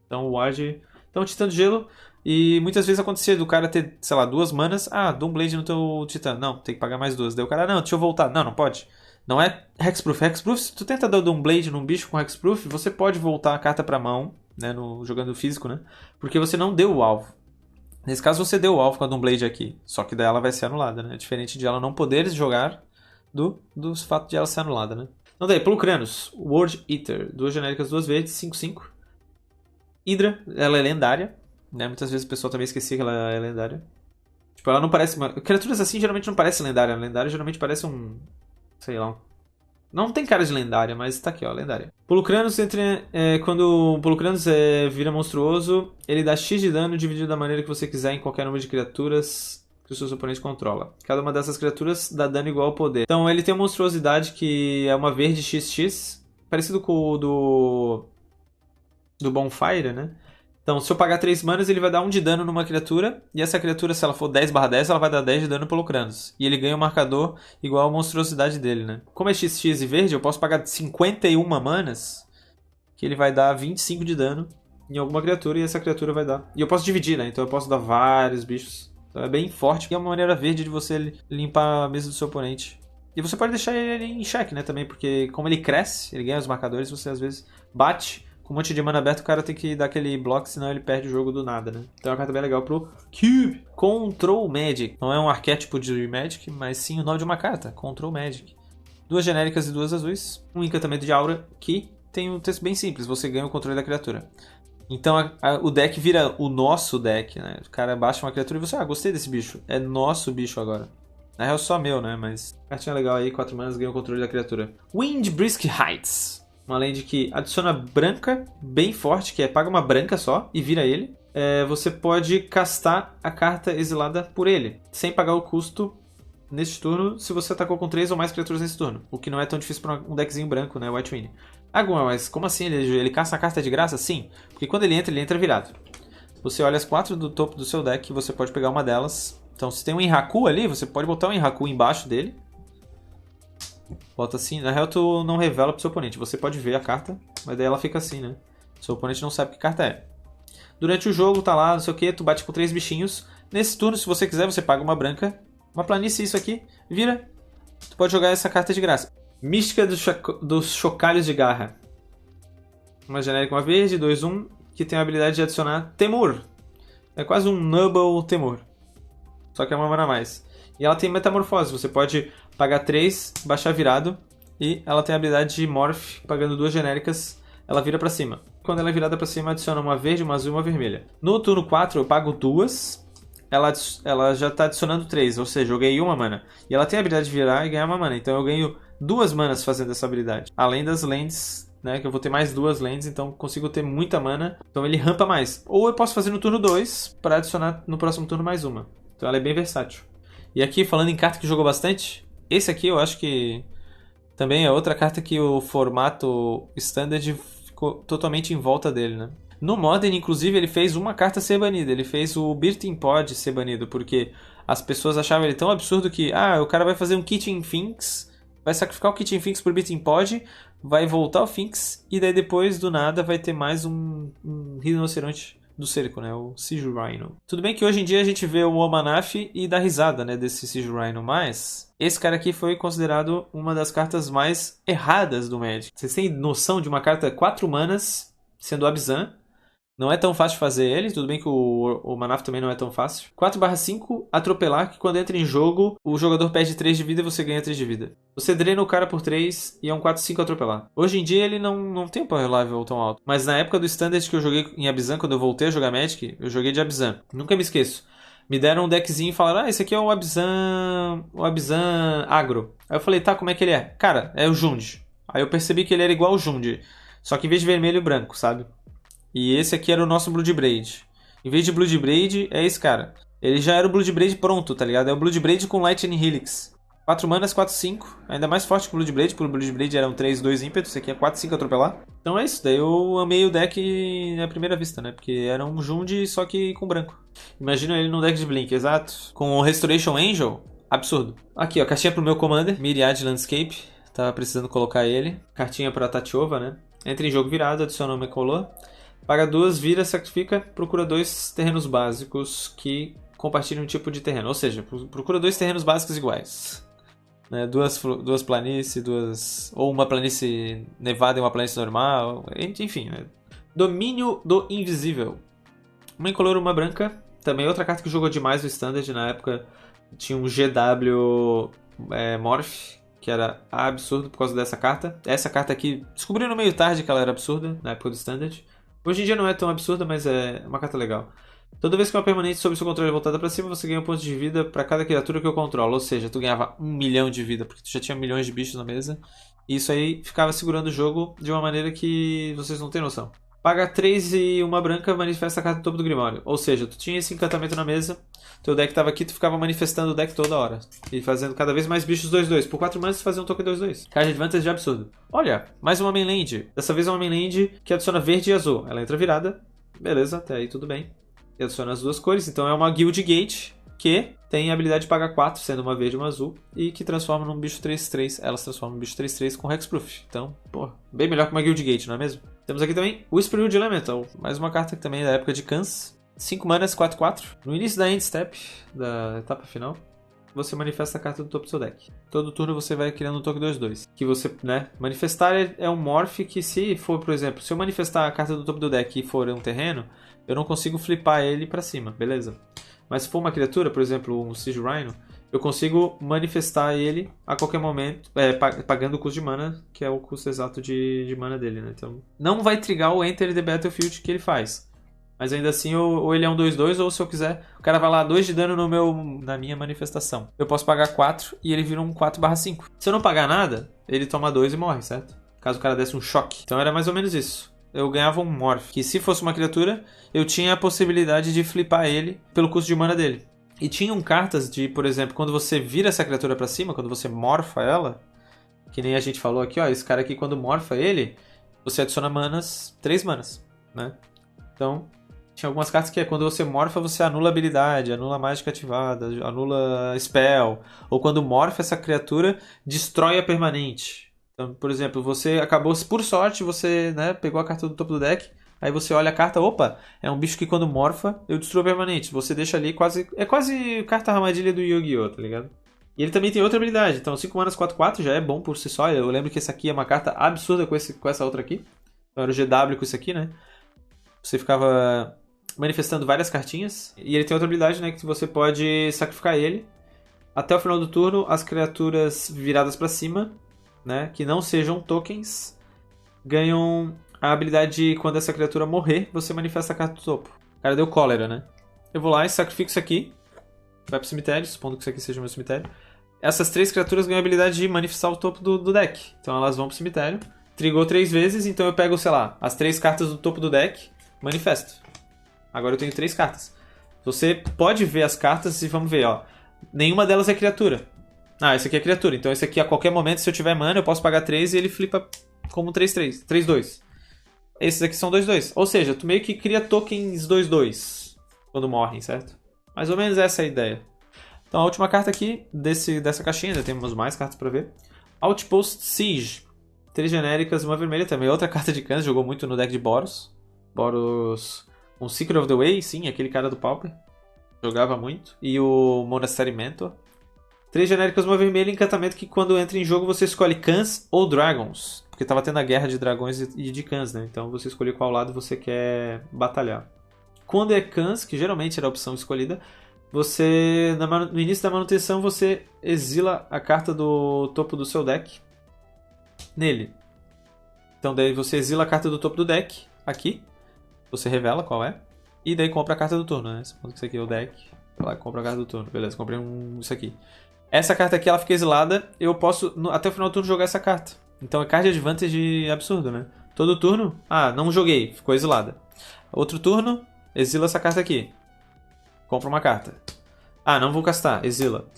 Então o Ward... Então, Titã de Gelo. E muitas vezes acontecia do cara ter, sei lá, 2 manas. Doomblade no teu Titã. Não, tem que pagar mais 2. Daí o cara, não, deixa eu voltar. Não, não pode. Não é hexproof. Hexproof, se tu tenta dar o Doomblade num bicho com hexproof, você pode voltar a carta pra mão, né, jogando físico, né? Porque você não deu o alvo. Nesse caso você deu o alvo com a Doomblade aqui, só que daí ela vai ser anulada, né? Diferente de ela não poder jogar do fato de ela ser anulada, né? Então daí, Polukranos, World Eater, 2 genéricas, 2 verdes, 5/5. Hydra, ela é lendária, né? Muitas vezes o pessoal também esquecia que ela é lendária. Tipo, ela não parece criaturas assim geralmente não parecem lendária. Lendária geralmente parece um... sei lá. Não tem cara de lendária, mas tá aqui, ó, lendária. Polukranos, quando o Polukranos vira monstruoso, ele dá X de dano dividido da maneira que você quiser em qualquer número de criaturas que o seu oponente controla. Cada uma dessas criaturas dá dano igual ao poder. Então ele tem uma monstruosidade que é uma verde XX, parecido com o do Bonfire, né? Então, se eu pagar 3 manas, ele vai dar 1 de dano numa criatura. E essa criatura, se ela for 10/10, ela vai dar 10 de dano pelo Kranos. E ele ganha um marcador igual à monstruosidade dele, né? Como é XX e verde, eu posso pagar 51 manas, que ele vai dar 25 de dano em alguma criatura. E essa criatura vai dar... E eu posso dividir, né? Então eu posso dar vários bichos. Então é bem forte. E é uma maneira verde de você limpar a mesa do seu oponente. E você pode deixar ele em xeque, né? Também, porque como ele cresce, ele ganha os marcadores, você às vezes bate... Com um monte de mana aberto, o cara tem que dar aquele bloco, senão ele perde o jogo do nada, né? Então é uma carta bem legal pro Cube. Control Magic. Não é um arquétipo de Magic, mas sim o nome de uma carta. Control Magic. 2 genéricas e 2 azuis. Um encantamento de aura que tem um texto bem simples. Você ganha o controle da criatura. Então o deck vira o nosso deck, né? O cara baixa uma criatura e você... gostei desse bicho. É nosso bicho agora. Na real, só meu, né? Mas cartinha legal aí. 4 manas, ganha o controle da criatura. Windbrisk Heights. Uma land que adiciona branca, bem forte, que paga uma branca só e vira ele. Você pode castar a carta exilada por ele, sem pagar o custo neste turno, se você atacou com 3 ou mais criaturas nesse turno. O que não é tão difícil para um deckzinho branco, né? White Win. Mas como assim? Ele caça a carta de graça? Sim, porque quando ele entra virado. Você olha as 4 do topo do seu deck e você pode pegar uma delas. Então, se tem um Enraku ali, você pode botar um Enraku embaixo dele. Bota assim, na real tu não revela pro seu oponente. Você pode ver a carta, mas daí ela fica assim, né? Seu oponente não sabe que carta é. Durante o jogo, tá lá, não sei o que, tu bate com 3 bichinhos. Nesse turno, se você quiser, você paga uma branca. Uma planície, isso aqui, vira. Tu pode jogar essa carta de graça. Mística dos Chocalhos de Garra. Uma genérica, uma verde, 2/1, que tem a habilidade de adicionar Temor. É quase um Nubble Temor. Só que é uma mana a mais. E ela tem metamorfose, você pode pagar 3, baixar virado, e ela tem a habilidade de Morph, pagando 2 genéricas, ela vira pra cima. Quando ela é virada pra cima, adiciona uma verde, uma azul e uma vermelha. No turno 4 eu pago 2, ela já tá adicionando 3, ou seja, eu ganhei uma mana. E ela tem a habilidade de virar e ganhar uma mana, então eu ganho 2 manas fazendo essa habilidade. Além das lands, né, que eu vou ter mais 2 lands, então consigo ter muita mana, então ele rampa mais. Ou eu posso fazer no turno 2, para adicionar no próximo turno mais uma. Então ela é bem versátil. E aqui, falando em carta que jogou bastante, esse aqui eu acho que também é outra carta que o formato Standard ficou totalmente em volta dele, né? No Modern, inclusive, ele fez uma carta ser banida. Ele fez o Birthing Pod ser banido, porque as pessoas achavam ele tão absurdo que o cara vai fazer um Kitchen Finks, vai sacrificar o Kitchen Finks por Birthing Pod, vai voltar o Finks, e daí depois, do nada, vai ter mais um rinoceronte do cerco, né? O Siege Rhino. Tudo bem que hoje em dia a gente vê o Omanaf e dá risada, né, desse Siege Rhino, mas esse cara aqui foi considerado uma das cartas mais erradas do Magic. Vocês têm noção de uma carta 4 manas, sendo Abzan? Não é tão fácil de fazer ele, tudo bem que o Manaf também não é tão fácil. 4/5, atropelar, que quando entra em jogo, o jogador perde 3 de vida e você ganha 3 de vida. Você drena o cara por 3 e é um 4/5 atropelar. Hoje em dia ele não tem um power level tão alto. Mas na época do Standard que eu joguei em Abzan, quando eu voltei a jogar Magic, eu joguei de Abzan. Nunca me esqueço. Me deram um deckzinho e falaram, esse aqui é o Abzan agro. Aí eu falei, tá, como é que ele é? Cara, é o Jund. Aí eu percebi que ele era igual ao Jund, só que em vez de vermelho e branco, sabe? E esse aqui era o nosso Bloodbraid. Em vez de Bloodbraid, é esse cara. Ele já era o Bloodbraid pronto, tá ligado? É o Bloodbraid com Lightning Helix. 4 manas, 4/5. Ainda mais forte que o Bloodbraid, porque o Bloodbraid era um 3/2 ímpeto. Esse aqui é 4/5 atropelar. Então é isso. Daí eu amei o deck à primeira vista, né? Porque era um Jund, só que com branco. Imagina ele no deck de Blink, exato. Com o Restoration Angel, absurdo. Aqui, ó. Cartinha pro meu Commander. Myriad Landscape. Tava precisando colocar ele. Cartinha pra Tatiova, né? Entra em jogo virado, adiciona uma color. Paga 2, vira, sacrifica, procura 2 terrenos básicos que compartilham um tipo de terreno. Ou seja, procura 2 terrenos básicos iguais. né? Duas planícies, ou uma planície nevada e uma planície normal, enfim, né? Domínio do Invisível. Uma incolor, uma branca. Também outra carta que jogou demais no Standard na época. Tinha um GW Morph, que era absurdo por causa dessa carta. Essa carta aqui, descobri no meio tarde que ela era absurda, na época do Standard. Hoje em dia não é tão absurda, mas é uma carta legal. Toda vez que uma permanente sob seu controle é voltada pra cima, você ganha um ponto de vida pra cada criatura que eu controlo. Ou seja, tu ganhava 1 milhão de vida, porque tu já tinha milhões de bichos na mesa. E isso aí ficava segurando o jogo de uma maneira que vocês não têm noção. Paga 3 e uma branca, manifesta a carta no topo do Grimório. Ou seja, tu tinha esse encantamento na mesa, teu deck tava aqui, tu ficava manifestando o deck toda hora. E fazendo cada vez mais bichos 2/2. Por 4 manas tu fazia um token 2/2. Card Advantage é absurdo. Olha, mais uma mainland. Dessa vez é uma mainland que adiciona verde e azul. Ela entra virada. Beleza, até aí tudo bem. E adiciona as duas cores. Então é uma Guild Gate que tem a habilidade de pagar 4, sendo uma verde e uma azul. E que transforma num bicho 3/3. Elas transformam num bicho 3/3 com Hexproof. Então, pô, bem melhor que uma Guild Gate, não é mesmo? Temos aqui também o Whisperwood Elemental, mais uma carta que também é da época de Khans. 5 manas, 4/4. No início da end step, da etapa final, você manifesta a carta do topo do seu deck. Todo turno você vai criando um token 2/2. Que você, né, manifestar é um morph que se for, por exemplo, se eu manifestar a carta do topo do deck e for um terreno, eu não consigo flipar ele pra cima, beleza? Mas se for uma criatura, por exemplo, um Siege Rhino, eu consigo manifestar ele a qualquer momento, pagando o custo de mana, que é o custo exato de mana dele, né? Então, não vai trigar o Enter the Battlefield que ele faz. Mas ainda assim, ou ele é um 2/2, ou se eu quiser, o cara vai lá 2 de dano na minha manifestação. Eu posso pagar 4 e ele vira um 4/5. Se eu não pagar nada, ele toma 2 e morre, certo? Caso o cara desse um choque. Então era mais ou menos isso. Eu ganhava um Morph, que se fosse uma criatura, eu tinha a possibilidade de flipar ele pelo custo de mana dele. E tinham cartas de, por exemplo, quando você vira essa criatura pra cima, quando você morfa ela, que nem a gente falou aqui, ó, esse cara aqui quando morfa ele, você adiciona manas, 3 manas, né? Então, tinha algumas cartas que é quando você morfa, você anula habilidade, anula mágica ativada, anula spell, ou quando morfa essa criatura, destrói a permanente. Então, por exemplo, você acabou, por sorte, você, né, pegou a carta do topo do deck, aí você olha a carta, opa, é um bicho que quando morfa, eu destruo permanente. Você deixa ali quase... É quase carta armadilha do Yu-Gi-Oh!, tá ligado? E ele também tem outra habilidade. Então 5 manas 4/4 já é bom por si só. Eu lembro que essa aqui é uma carta absurda com essa outra aqui. Então era o GW com isso aqui, né? Você ficava manifestando várias cartinhas. E ele tem outra habilidade, né? Que você pode sacrificar ele. Até o final do turno, as criaturas viradas pra cima, né? Que não sejam tokens, ganham... a habilidade de quando essa criatura morrer, você manifesta a carta do topo. O cara deu cólera, né? Eu vou lá e sacrifico isso aqui. Vai pro cemitério, supondo que isso aqui seja o meu cemitério. Essas 3 criaturas ganham a habilidade de manifestar o topo do deck. Então elas vão pro cemitério. Trigou 3 vezes, então eu pego, sei lá, as 3 cartas do topo do deck, manifesto. Agora eu tenho 3 cartas. Você pode ver as cartas e vamos ver, ó. Nenhuma delas é criatura. Ah, esse aqui é criatura. Então esse aqui a qualquer momento, se eu tiver mana, eu posso pagar 3 e ele flipa como 3/3. 3/2. Esses aqui são 2/2. Ou seja, tu meio que cria tokens 2/2 quando morrem, certo? Mais ou menos essa é a ideia. Então a última carta aqui dessa caixinha, ainda temos mais cartas pra ver. Outpost Siege. 3 genéricas, uma vermelha também. Outra carta de Khans, jogou muito no deck de Boros. Boros com Seeker of the Way, sim, aquele cara do Pauper. Jogava muito. E o Monastery Mentor. 3 genéricas, uma vermelha, encantamento que quando entra em jogo você escolhe Khans ou Dragons. Porque tava tendo a guerra de dragões e de Khans, né? Então você escolhe qual lado você quer batalhar. Quando é Khans, que geralmente era a opção escolhida, você, no início da manutenção, você exila a carta do topo do seu deck nele. Então daí você exila a carta do topo do deck, aqui. Você revela qual é. E daí compra a carta do turno, né? Supondo que isso aqui é o deck. Vai lá, compra a carta do turno. Beleza, comprei isso aqui. Essa carta aqui, ela fica exilada. Eu posso, até o final do turno, jogar essa carta. Então é card advantage absurdo, né? Todo turno, não joguei, ficou exilada. Outro turno, exila essa carta aqui. Compra uma carta. Não vou castar, exila.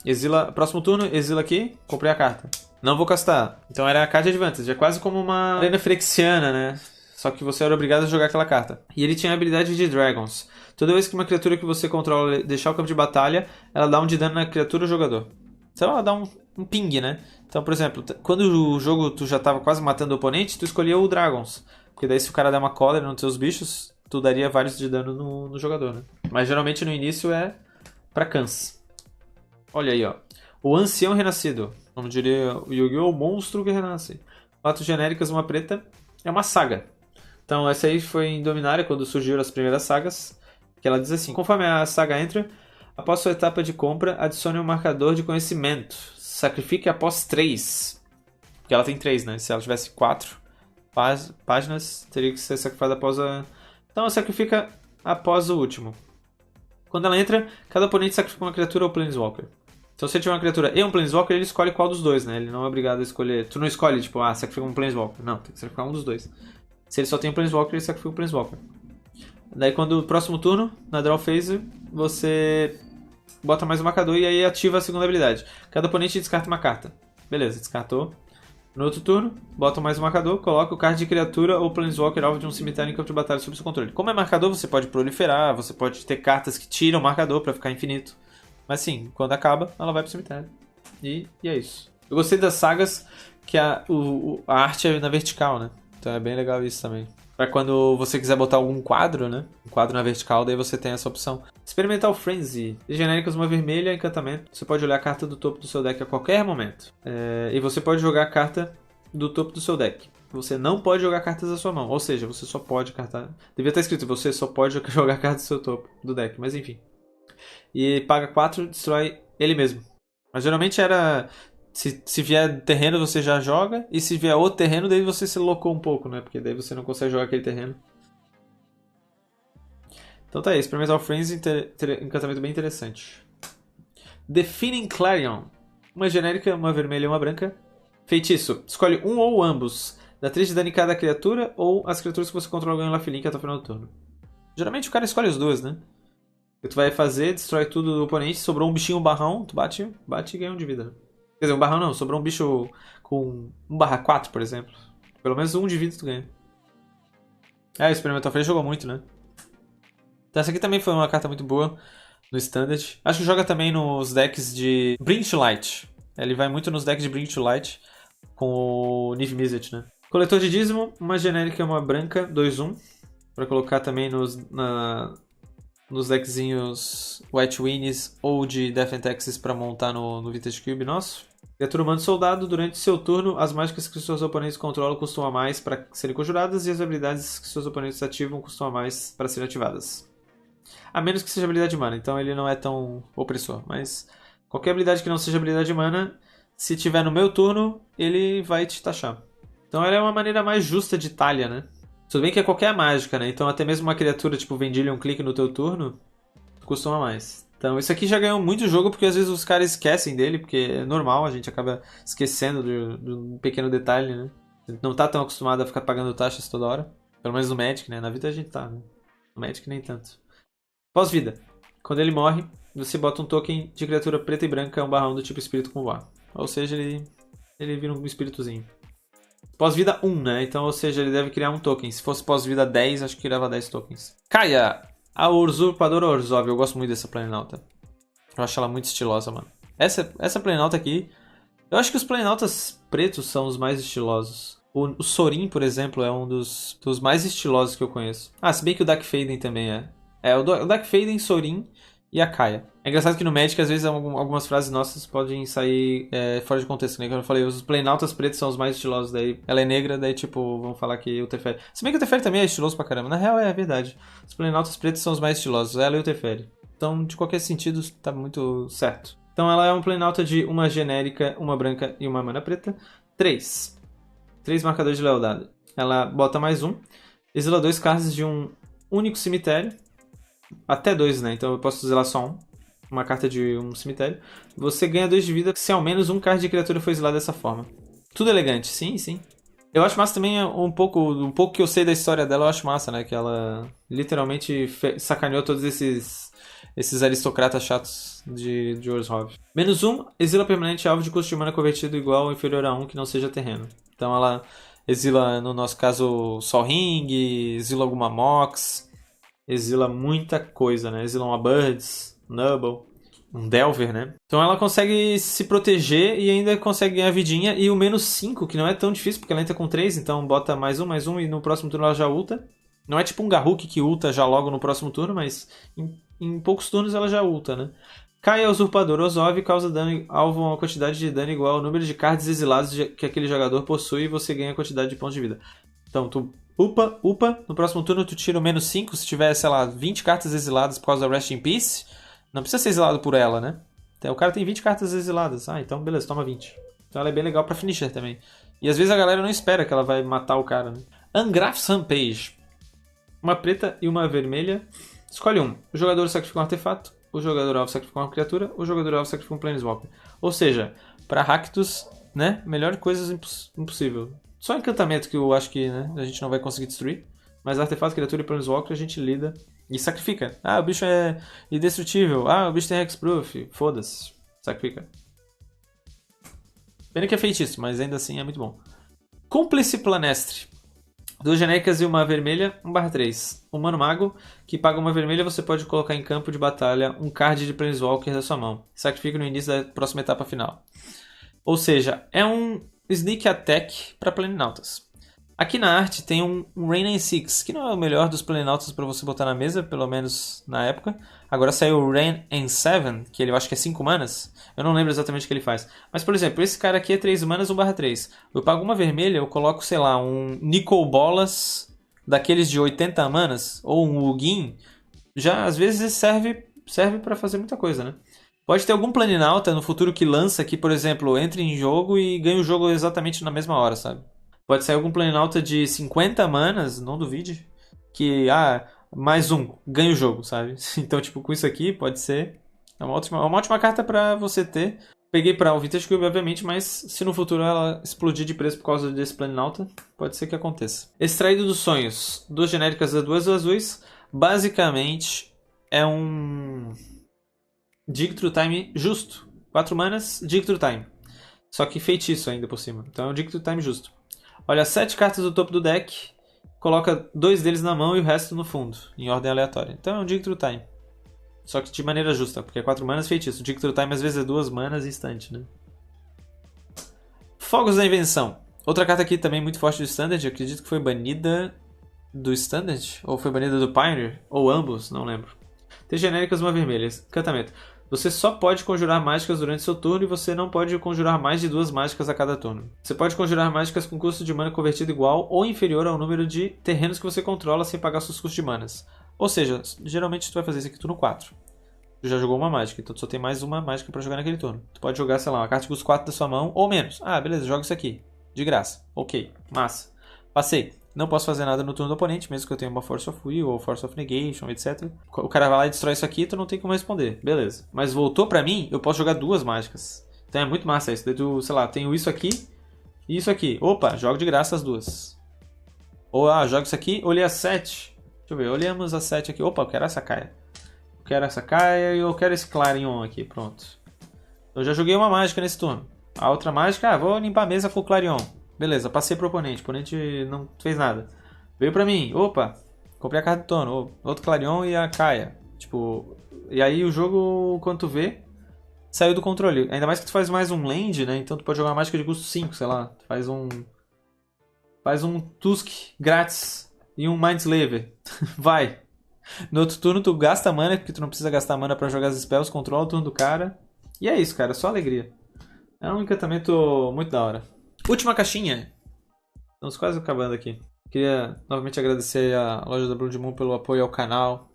Exila, próximo turno, exila aqui, comprei a carta. Não vou castar. Então era card advantage, é quase como uma arena Phyrexiana, né? Só que você era obrigado a jogar aquela carta. E ele tinha a habilidade de Dragons. Toda vez que uma criatura que você controla deixar o campo de batalha, ela dá um de dano na criatura ou jogador. Então ela dá um ping, né? Então, por exemplo, quando o jogo tu já tava quase matando o oponente, tu escolhia o Dragons. Porque daí se o cara der uma cólera nos seus bichos, tu daria vários de dano no jogador, né? Mas geralmente no início é pra Khans. Olha aí, ó. O Ancião Renascido. Como diria o Yu-Gi-Oh! O Monstro que renasce. 4 genéricas, uma preta. É uma saga. Então essa aí foi em Dominária, quando surgiram as primeiras sagas. Que ela diz assim: conforme a saga entra, após sua etapa de compra, adicione um marcador de conhecimento. Sacrifique após 3. Porque ela tem 3, né? Se ela tivesse 4 páginas, teria que ser sacrificada após a... Então ela sacrifica após o último. Quando ela entra, cada oponente sacrifica uma criatura ou Planeswalker. Então se ele tiver uma criatura e um Planeswalker, ele escolhe qual dos dois, né? Ele não é obrigado a escolher... Tu não escolhe, tipo, sacrifica um Planeswalker. Não, tem que sacrificar um dos dois. Se ele só tem um Planeswalker, ele sacrifica um Planeswalker. Daí quando o próximo turno, na Draw Phase, você bota mais um marcador e aí ativa a segunda habilidade. Cada oponente descarta uma carta. Beleza, descartou. No outro turno, bota mais um marcador, coloca o card de criatura ou Planeswalker alvo de um cemitério em campo de batalha sob seu controle. Como é marcador, você pode proliferar, você pode ter cartas que tiram o marcador pra ficar infinito. Mas sim, quando acaba, ela vai pro cemitério. E é isso. Eu gostei das sagas que a arte é na vertical, né? Então é bem legal isso também. Pra quando você quiser botar algum quadro, né? Um quadro na vertical, daí você tem essa opção. Experimental Frenzy. Genéricas, uma vermelha, encantamento. Você pode olhar a carta do topo do seu deck a qualquer momento. E você pode jogar a carta do topo do seu deck. Você não pode jogar cartas da sua mão. Ou seja, você só pode cartar... Devia estar escrito, você só pode jogar cartas do seu topo do deck. Mas enfim. E paga 4, destrói ele mesmo. Mas geralmente era... Se vier terreno, você já joga. E se vier outro terreno, daí você se locou um pouco, né? Porque daí você não consegue jogar aquele terreno. Então tá aí. Experimental Frenzy, encantamento bem interessante. Defining Clarion. Uma genérica, uma vermelha e uma branca. Feitiço. Escolhe um ou ambos. Dá 3 de dano em cada criatura ou as criaturas que você controla ganham lifelink até o final do turno. Geralmente o cara escolhe os dois, né? O que tu vai fazer, destrói tudo do oponente. Sobrou um bichinho barrão, tu bate e ganha um de vida. Quer dizer, um barrão não, sobrou um bicho com 1/4, por exemplo. Pelo menos 1 de vida tu ganha. O Experimental Frenzy jogou muito, né? Então essa aqui também foi uma carta muito boa no Standard. Acho que joga também nos decks de Bring to Light. Ele vai muito nos decks de Bring to Light com o Niv Mizzet, né? Coletor de dízimo, uma genérica e uma branca, 2/1. Pra colocar também nos deckzinhos White Winnies ou de Death and Taxes pra montar no Vintage Cube nosso. Criatura humano soldado, durante seu turno, as mágicas que seus oponentes controlam custam a mais para serem conjuradas e as habilidades que seus oponentes ativam custam a mais para serem ativadas. A menos que seja habilidade de mana, então ele não é tão opressor. Mas qualquer habilidade que não seja habilidade de mana, se tiver no meu turno, ele vai te taxar. Então ela é uma maneira mais justa de talha, né? Tudo bem que é qualquer mágica, né? Então até mesmo uma criatura tipo Vendilion Clique no teu turno, custa uma mais. Então isso aqui já ganhou muito jogo porque às vezes os caras esquecem dele, porque é normal, a gente acaba esquecendo de um pequeno detalhe, né? A gente não tá tão acostumado a ficar pagando taxas toda hora. Pelo menos no Magic, né? Na vida a gente tá, né? No Magic nem tanto. Pós-vida. Quando ele morre, você bota um token de criatura preta e branca, 1/1 do tipo espírito com voar. Ou seja, ele vira um espíritozinho. Pós-vida 1, né? Então, ou seja, ele deve criar um token. Se fosse pós-vida 10, acho que criava 10 tokens. Kaia, a usurpadora Orzhov. Eu gosto muito dessa Planalta. Eu acho ela muito estilosa, mano. Essa Planalta aqui... Eu acho que os Planaltas pretos são os mais estilosos. O Sorin, por exemplo, é um dos mais estilosos que eu conheço. Se bem que o Dark Faden também é. O Dark Faden, Sorin e a Kaia. É engraçado que no Magic, às vezes, algumas frases nossas podem sair fora de contexto, né? Como eu falei, os Planaltas pretos são os mais estilosos, daí ela é negra, daí tipo, vamos falar que o Teferi... Se bem que o Teferi também é estiloso pra caramba, na real é verdade. Os Planaltas pretos são os mais estilosos, ela e o Teferi. Então, de qualquer sentido, tá muito certo. Então ela é um Planalta de uma genérica, uma branca e uma mana preta. 3 marcadores de lealdade. Ela bota mais 1, exila 2 cartas de um único cemitério. Até 2, né? Então eu posso exilar só uma carta de um cemitério. Você ganha 2 de vida se ao menos um card de criatura for exilado dessa forma. Tudo elegante, sim, sim. Eu acho massa também um pouco que eu sei da história dela, eu acho massa, né? Que ela literalmente sacaneou todos esses aristocratas chatos de Orzhov. Menos 1, exila permanente alvo de custo de mana convertido igual ou inferior a 1 que não seja terreno. Então ela exila, no nosso caso, Sol Ring, exila alguma Mox, exila muita coisa, né? Exila uma Birds, Nubble, um Delver, né? Então ela consegue se proteger e ainda consegue ganhar vidinha. E o menos 5, que não é tão difícil, porque ela entra com 3, então bota mais um e no próximo turno ela já ulta. Não é tipo um Garruk que ulta já logo no próximo turno, mas em poucos turnos ela já ulta, né? Caia Usurpador Ozov causa dano alvo a uma quantidade de dano igual ao número de cards exilados que aquele jogador possui e você ganha a quantidade de pontos de vida. Então tu upa, no próximo turno tu tira o menos 5 se tiver, sei lá, 20 cartas exiladas por causa da Rest in Peace. Não precisa ser exilado por ela, né? Então, o cara tem 20 cartas exiladas. Ah, então beleza, toma 20. Então ela é bem legal pra finisher também. E às vezes a galera não espera que ela vai matar o cara, né? Angrath's Rampage. Uma preta e uma vermelha. Escolhe um. O jogador sacrifica um artefato. O jogador alvo sacrifica uma criatura. O jogador alvo sacrifica um Planeswalker. Ou seja, pra Rakdos, né? Melhor coisas impossível. Só encantamento que eu acho que, né, a gente não vai conseguir destruir. Mas artefato, criatura e Planeswalker a gente lida e sacrifica. Ah, o bicho é indestrutível. Ah, o bicho tem Hexproof. Foda-se. Sacrifica. Pena que é feitiço, mas ainda assim é muito bom. Cúmplice Planestre. 2 genéricas e uma vermelha, 1/3. Humano Mago, que paga uma vermelha, você pode colocar em campo de batalha um card de Planeswalker da sua mão. Sacrifica no início da próxima etapa final. Ou seja, é um Sneak Attack para Planinautas. Aqui na arte tem um Rain and Six, que não é o melhor dos Planinautas para você botar na mesa, pelo menos na época. Agora saiu o Rain and Seven, que ele eu acho que é 5 manas. Eu não lembro exatamente o que ele faz. Mas, por exemplo, esse cara aqui é 3 manas, 1/3. Eu pago uma vermelha, eu coloco, sei lá, um Nicol Bolas, daqueles de 80 manas, ou um Ugin. Já, às vezes, serve para fazer muita coisa, né? Pode ter algum Planinauta no futuro que lança que, por exemplo, entre em jogo e ganha o jogo exatamente na mesma hora, sabe? Pode sair algum Planinauta de 50 manas, não duvide, que, mais um, ganha o jogo, sabe? Então, tipo, com isso aqui, pode ser uma ótima carta pra você ter. Peguei pra o Vintage Cube, obviamente, mas se no futuro ela explodir de preço por causa desse Planinauta, pode ser que aconteça. Extraído dos Sonhos, 2 genéricas e 2 azuis, basicamente é um Dig Through Time justo. 4 manas, Dig Through Time. Só que feitiço ainda por cima, então é um Dig Through Time justo. Olha, 7 cartas do topo do deck, coloca 2 deles na mão e o resto no fundo, em ordem aleatória. Então é um Dig Through Time. Só que de maneira justa, porque é 4 manas feitiço. O Dig Through Time às vezes é 2 manas e instante, né? Fogos da Invenção. Outra carta aqui também muito forte do Standard, eu acredito que foi banida do Standard, ou foi banida do Pioneer, ou ambos, não lembro. Tem genéricas, uma vermelha. Encantamento. Você só pode conjurar mágicas durante seu turno e você não pode conjurar mais de 2 mágicas a cada turno. Você pode conjurar mágicas com custo de mana convertido igual ou inferior ao número de terrenos que você controla sem pagar seus custos de manas. Ou seja, geralmente tu vai fazer isso aqui turno 4. Tu já jogou uma mágica, então tu só tem mais uma mágica pra jogar naquele turno. Tu pode jogar, sei lá, uma carta de custo 4 da sua mão ou menos. Ah, beleza, joga isso aqui. De graça. Ok, massa. Passei. Não posso fazer nada no turno do oponente, mesmo que eu tenha uma Force of Will ou Force of Negation, etc. O cara vai lá e destrói isso aqui, tu não tem como responder. Beleza. Mas voltou pra mim, eu posso jogar 2 mágicas. Então é muito massa isso. Daí tu, sei lá, tenho isso aqui e isso aqui. Opa, jogo de graça as 2. Ou, jogo isso aqui, olhei as 7. Deixa eu ver, olhamos as 7 aqui. Opa, eu quero essa Caia. Eu quero essa Caia e eu quero esse Clarion aqui, pronto. Eu já joguei uma mágica nesse turno. A outra mágica, vou limpar a mesa com o Clarion. Beleza, passei pro oponente. O oponente não fez nada. Veio pra mim. Opa, comprei a carta do turno. Outro Clarion e a Caia. Tipo, e aí o jogo, quando tu vê, saiu do controle. Ainda mais que tu faz mais um land, né? Então tu pode jogar uma mágica de custo 5, sei lá. Tu faz um Tusk grátis e um Mindslaver. Vai. No outro turno tu gasta mana, porque tu não precisa gastar mana pra jogar as spells, controla o turno do cara. E é isso, cara. Só alegria. É um encantamento muito da hora. Última caixinha. Estamos quase acabando aqui. Queria novamente agradecer a loja da Blood Moon pelo apoio ao canal.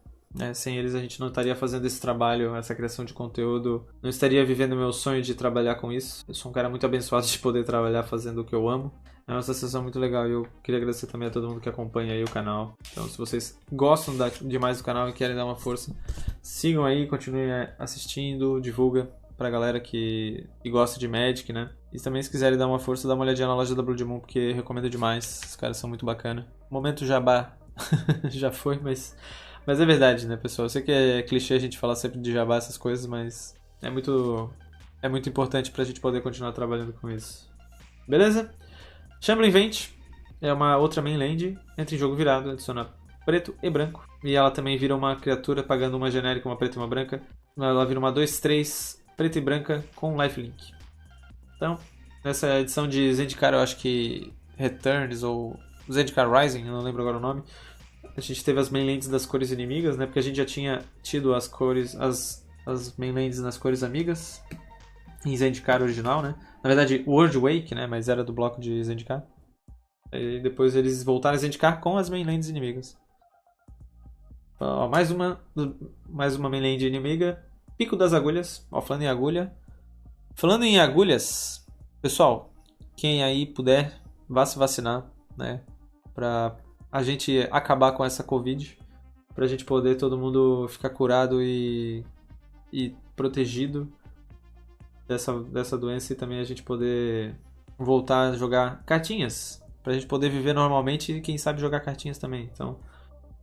Sem eles a gente não estaria fazendo esse trabalho, essa criação de conteúdo. Não estaria vivendo o meu sonho de trabalhar com isso. Eu sou um cara muito abençoado de poder trabalhar fazendo o que eu amo. É uma sensação muito legal e eu queria agradecer também a todo mundo que acompanha aí o canal. Então se vocês gostam demais do canal e querem dar uma força, sigam aí, continuem assistindo, divulga pra galera que gosta de Magic, né? E também se quiserem dar uma força, dá uma olhadinha na loja da Blood Moon, porque eu recomendo demais. Os caras são muito bacana. Momento jabá já foi, mas é verdade, né, pessoal? Eu sei que é clichê a gente falar sempre de jabá, essas coisas, mas é muito importante pra gente poder continuar trabalhando com isso. Beleza? Shambling Vent é uma outra mainland, entra em jogo virado, adiciona preto e branco. E ela também vira uma criatura pagando uma genérica, uma preta e uma branca. Ela vira uma 2/3 preta e branca com lifelink. Então, nessa edição de Zendikar, eu acho que Returns ou Zendikar Rising, eu não lembro agora o nome, a gente teve as mainlands das cores inimigas, né? Porque a gente já tinha tido as cores, as as mainlands nas cores amigas. Em Zendikar original, né? Na verdade, World Wake, né? Mas era do bloco de Zendikar. E depois eles voltaram a Zendikar com as mainlands inimigas. Ó, mais uma mainland inimiga. Pico das Agulhas. Ó, falando em agulha. Falando em agulhas, pessoal, quem aí puder, vá se vacinar, né? Pra a gente acabar com essa Covid. Pra gente poder todo mundo ficar curado e protegido dessa doença e também a gente poder voltar a jogar cartinhas. Pra gente poder viver normalmente e quem sabe jogar cartinhas também. Então,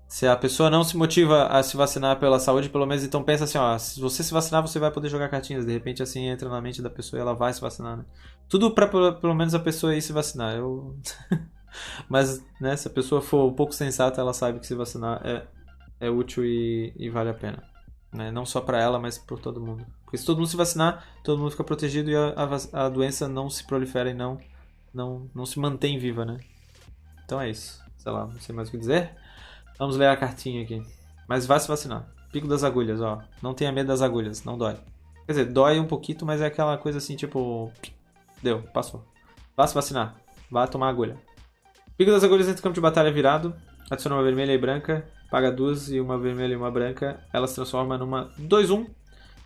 se a pessoa não se motiva a se vacinar pela saúde, pelo menos então pensa assim, ó, se você se vacinar, você vai poder jogar cartinhas. De repente assim entra na mente da pessoa e ela vai se vacinar, né? Tudo pra pelo menos a pessoa ir se vacinar. Mas, né, se a pessoa for um pouco sensata, ela sabe que se vacinar é útil e vale a pena. Né? Não só pra ela, mas por todo mundo. Porque se todo mundo se vacinar, todo mundo fica protegido e a doença não se prolifera e não se mantém viva, né? Então é isso. Sei lá, não sei mais o que dizer. Vamos ler a cartinha aqui. Mas vá se vacinar. Pico das agulhas, ó. Não tenha medo das agulhas, não dói. Quer dizer, dói um pouquinho, mas é aquela coisa assim, tipo... Deu, passou. Vá se vacinar. Vá tomar agulha. Pico das agulhas entre campo de batalha virado. Adiciona uma vermelha e branca. Paga 2 e uma vermelha e uma branca. Ela se transforma numa 2-1.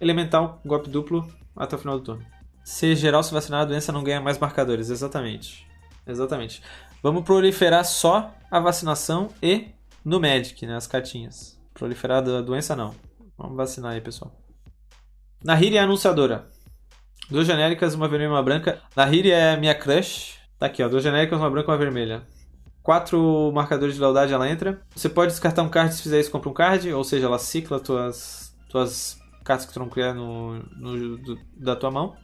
Elemental, golpe duplo, até o final do turno. Se geral se vacinar, a doença não ganha mais marcadores. Exatamente. Exatamente. Vamos proliferar só a vacinação e no Magic, né? As cartinhas. Proliferar a doença, não. Vamos vacinar aí, pessoal. Nahiri é a anunciadora. 2 genéricas, uma vermelha e uma branca. Nahiri é minha crush. Tá aqui, ó. 2 genéricas, uma branca e uma vermelha. 4 marcadores de lealdade, ela entra. Você pode descartar um card, se fizer isso, compra um card. Ou seja, ela cicla tuas cartas que tu não criar da tua mão.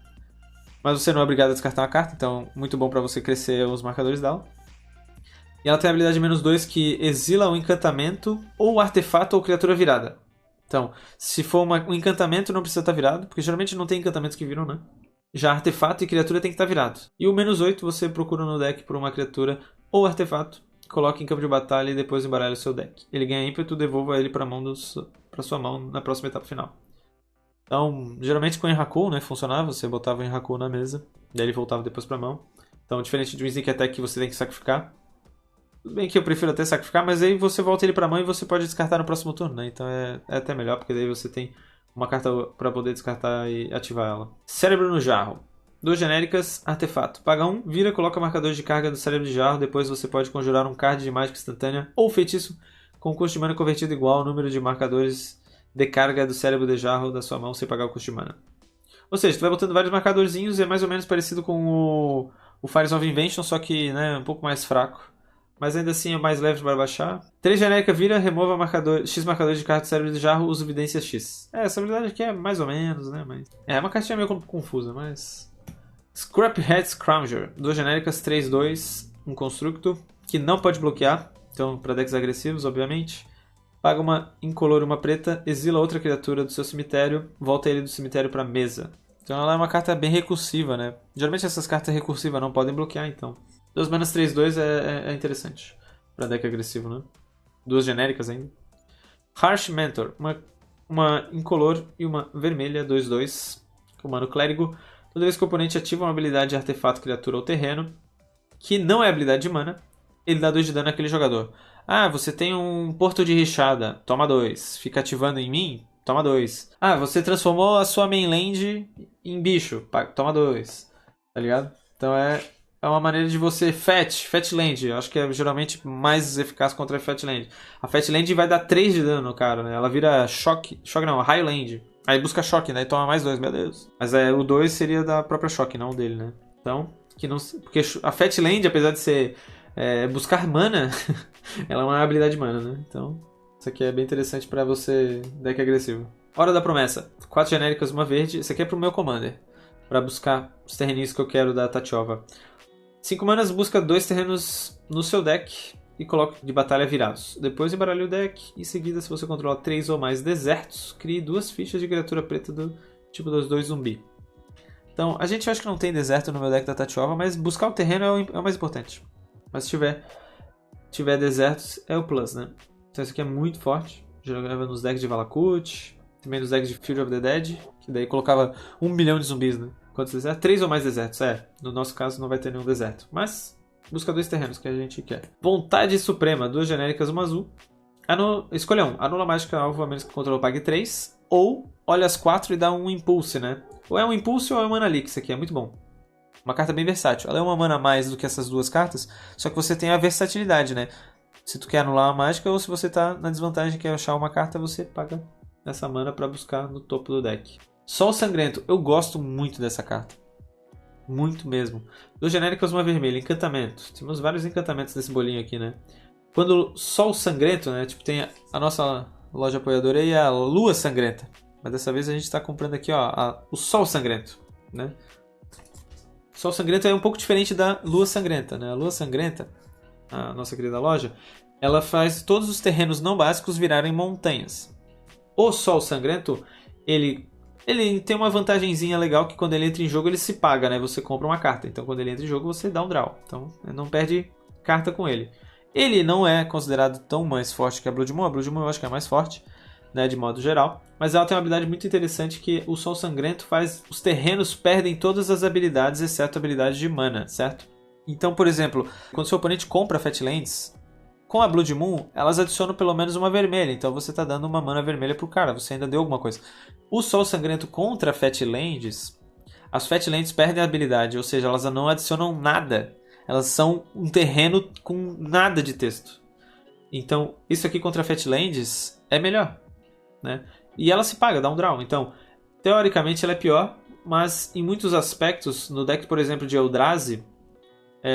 Mas você não é obrigado a descartar uma carta, então muito bom pra você crescer os marcadores dela. E ela tem a habilidade -2 que exila um encantamento ou artefato ou criatura virada. Então, se for um encantamento não precisa estar virado, porque geralmente não tem encantamentos que viram, né? Já artefato e criatura tem que estar virado. E o -8 você procura no deck por uma criatura ou artefato, coloca em campo de batalha e depois embaralha o seu deck. Ele ganha ímpeto, devolva ele para sua mão na próxima etapa final. Então, geralmente com o Enraku, né, funcionava, você botava o Enraku na mesa, daí ele voltava depois pra mão. Então, diferente de um Sneak Attack que você tem que sacrificar. Tudo bem que eu prefiro até sacrificar, mas aí você volta ele pra mão e você pode descartar no próximo turno, né? Então é até melhor, porque daí você tem uma carta pra poder descartar e ativar ela. Cérebro no Jarro. 2 genéricas, artefato. Paga 1, vira, coloca marcadores de carga do Cérebro de Jarro, depois você pode conjurar um card de mágica instantânea ou feitiço com custo de mana convertido igual ao número de marcadores de carga do Cérebro de Jarro da sua mão sem pagar o custo de mana. Ou seja, tu vai botando vários marcadorzinhos e é mais ou menos parecido com o Fires of Invention, só que, né, um pouco mais fraco. Mas ainda assim é mais leve para baixar. 3 genérica vira, remova X marcadores de carta do Cérebro de Jarro, usa evidência X. Essa habilidade aqui é mais ou menos, né, mas... É uma cartinha meio confusa, mas... Scraphead Scrounger. 2 genéricas, 3/2, um constructo, que não pode bloquear. Então, para decks agressivos, obviamente. Paga uma incolor, uma preta, exila outra criatura do seu cemitério, volta ele do cemitério para mesa. Então ela é uma carta bem recursiva, né? Geralmente essas cartas recursivas não podem bloquear, então. 2 manas 3/2 é interessante para deck agressivo, né? 2 genéricas ainda. Harsh Mentor, uma incolor e uma vermelha, 2/2, comando clérigo. Toda vez que o oponente ativa uma habilidade de artefato, criatura ou terreno, que não é habilidade de mana, ele dá 2 de dano naquele jogador. Ah, você tem um Porto de Rixada, toma 2. Fica ativando em mim, toma 2. Ah, você transformou a sua mainland em bicho, toma 2. Tá ligado? Então é uma maneira de você Fat Land. Eu acho que é geralmente mais eficaz contra a Fat Land. A Fat Land vai dar 3 de dano no cara, né? Ela vira choque não, High Land. Aí busca choque, né? E toma mais 2, meu Deus. Mas o 2 seria da própria choque, não o dele, né? Então, porque a Fat Land, apesar de ser buscar mana, ela é uma habilidade de mana, né? Então, isso aqui é bem interessante pra você, deck agressivo. Hora da Promessa. 4 genéricas, uma verde. Isso aqui é pro meu Commander. Pra buscar os terreninhos que eu quero da Tatyova. 5 manas, busca 2 terrenos no seu deck e coloca de batalha virados. Depois embaralha o deck. Em seguida, se você controla 3 ou mais desertos, crie 2 fichas de criatura preta do tipo dos 2 zumbi. Então, a gente acha que não tem deserto no meu deck da Tatyova, mas buscar o terreno é o mais importante. Mas se tiver desertos, é o plus, né? Então isso aqui é muito forte. Jogava nos decks de Valakut, também nos decks de Field of the Dead, que daí colocava 1 milhão de zumbis, né? Quantos desertos? 3 ou mais desertos, no nosso caso não vai ter nenhum deserto, mas busca 2 terrenos que a gente quer. Vontade Suprema, 2 genéricas, uma azul. Escolha um, anula a mágica alvo a menos que o controle pague 3, ou olha as 4 e dá um impulse, né? Ou é um impulse ou é um mana leak, isso aqui é muito bom. Uma carta bem versátil. Ela é uma mana a mais do que essas duas cartas, só que você tem a versatilidade, né? Se tu quer anular uma mágica ou se você tá na desvantagem e quer achar uma carta, você paga essa mana para buscar no topo do deck. Sol Sangrento, eu gosto muito dessa carta. Muito mesmo. 2 genéricas, uma vermelha. Encantamento. Temos vários encantamentos desse bolinho aqui, né? Quando Sol Sangrento, né? Tipo, tem a nossa loja apoiadora e a Lua Sangrenta. Mas dessa vez a gente está comprando aqui, ó, o Sol Sangrento, né? Sol Sangrento é um pouco diferente da Lua Sangrenta, né? A Lua Sangrenta, a nossa querida loja, ela faz todos os terrenos não básicos virarem montanhas. O Sol Sangrento, ele tem uma vantagenzinha legal que quando ele entra em jogo ele se paga, né? Você compra uma carta, então quando ele entra em jogo você dá um draw. Então não perde carta com ele. Ele não é considerado tão mais forte que a Blood Moon. A Blood Moon eu acho que é mais forte, né, de modo geral. Mas ela tem uma habilidade muito interessante que o Sol Sangrento faz... Os terrenos perdem todas as habilidades, exceto a habilidade de mana, certo? Então, por exemplo, quando seu oponente compra Fatlands, com a Blood Moon, elas adicionam pelo menos uma vermelha. Então você está dando uma mana vermelha pro cara, você ainda deu alguma coisa. O Sol Sangrento contra Fatlands, as Fatlands perdem a habilidade, ou seja, elas não adicionam nada. Elas são um terreno com nada de texto. Então, isso aqui contra Fatlands é melhor, né? E ela se paga, dá um draw. Então, teoricamente ela é pior, mas em muitos aspectos, no deck, por exemplo, de Eldrazi,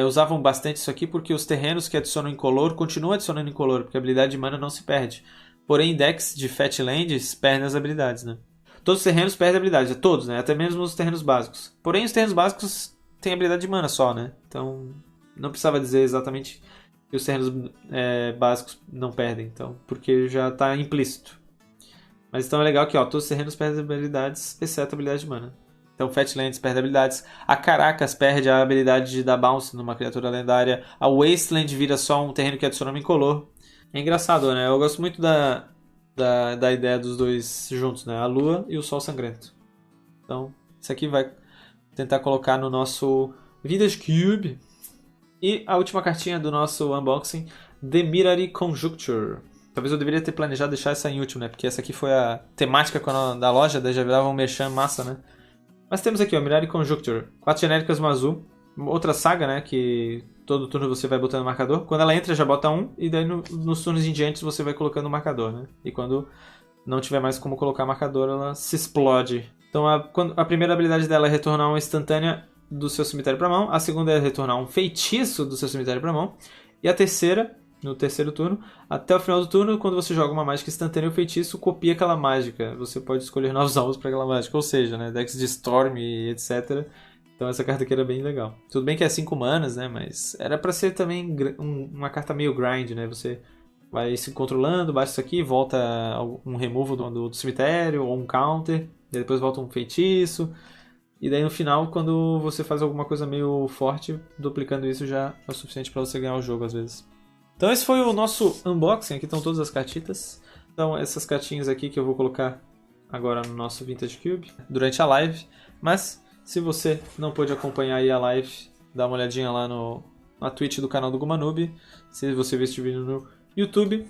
usavam bastante isso aqui porque os terrenos que adicionam incolor continuam adicionando incolor, porque a habilidade de mana não se perde. Porém, em decks de Fatlands perdem as habilidades, né? Todos os terrenos perdem habilidades, todos, né? Até mesmo os terrenos básicos. Porém, os terrenos básicos têm habilidade de mana só, né? Então, não precisava dizer exatamente que os terrenos básicos não perdem, então, porque já está implícito. Mas então é legal que, ó, todos os terrenos perdem habilidades, exceto a habilidade de mana. Então, Fatlands perde habilidades. A Caracas perde a habilidade de dar bounce numa criatura lendária. A Wasteland vira só um terreno que adiciona um incolor. É engraçado, né? Eu gosto muito da ideia dos dois juntos, né? A Lua e o Sol Sangrento. Então, isso aqui vai tentar colocar no nosso Vintage Cube. E a última cartinha do nosso unboxing, The Mirari Conjuncture. Talvez eu deveria ter planejado deixar essa em último, né? Porque essa aqui foi a temática da loja, daí já virava um merchan massa, né? Mas temos aqui, ó, Mirari Conjuncture. 4 genéricas, uma azul. Outra saga, né? Que todo turno você vai botando marcador. Quando ela entra, já bota um. E daí nos turnos em diante você vai colocando o marcador, né? E quando não tiver mais como colocar marcador, ela se explode. Então a primeira habilidade dela é retornar uma instantânea do seu cemitério para mão. A segunda é retornar um feitiço do seu cemitério para mão. E a terceira, no terceiro turno, até o final do turno, quando você joga uma mágica instantânea, o feitiço copia aquela mágica. Você pode escolher novos alvos para aquela mágica, ou seja, né, decks de Storm e etc. Então essa carta aqui era bem legal. Tudo bem que é 5 manas, né, mas era para ser também uma carta meio grind, né? Você vai se controlando, baixa isso aqui, volta um removal do cemitério ou um counter, e depois volta um feitiço. E daí no final, quando você faz alguma coisa meio forte, duplicando isso já é o suficiente para você ganhar o jogo às vezes. Então esse foi o nosso unboxing, aqui estão todas as cartitas. Então essas cartinhas aqui que eu vou colocar agora no nosso Vintage Cube durante a live. Mas se você não pôde acompanhar aí a live, dá uma olhadinha lá na Twitch do canal do Gumanube. Se você viu este vídeo no YouTube.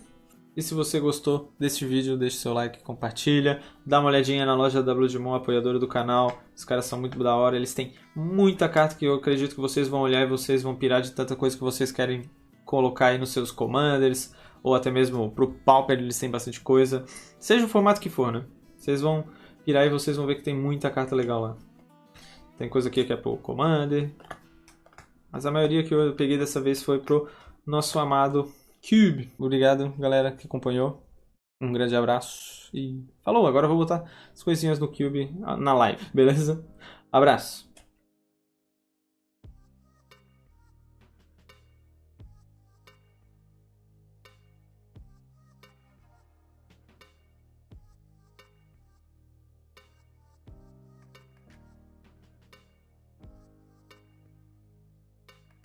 E se você gostou deste vídeo, deixe seu like, compartilha. Dá uma olhadinha na loja da Blood Moon, apoiadora do canal. Os caras são muito da hora, eles têm muita carta que eu acredito que vocês vão olhar e vocês vão pirar de tanta coisa que vocês querem colocar aí nos seus commanders, ou até mesmo pro Pauper eles têm bastante coisa. Seja o formato que for, né? Vocês vão pirar e vocês vão ver que tem muita carta legal lá. Tem coisa aqui que é pro commander. Mas a maioria que eu peguei dessa vez foi pro nosso amado Cube. Obrigado, galera, que acompanhou. Um grande abraço e falou! Agora eu vou botar as coisinhas no Cube na live, beleza? Abraço!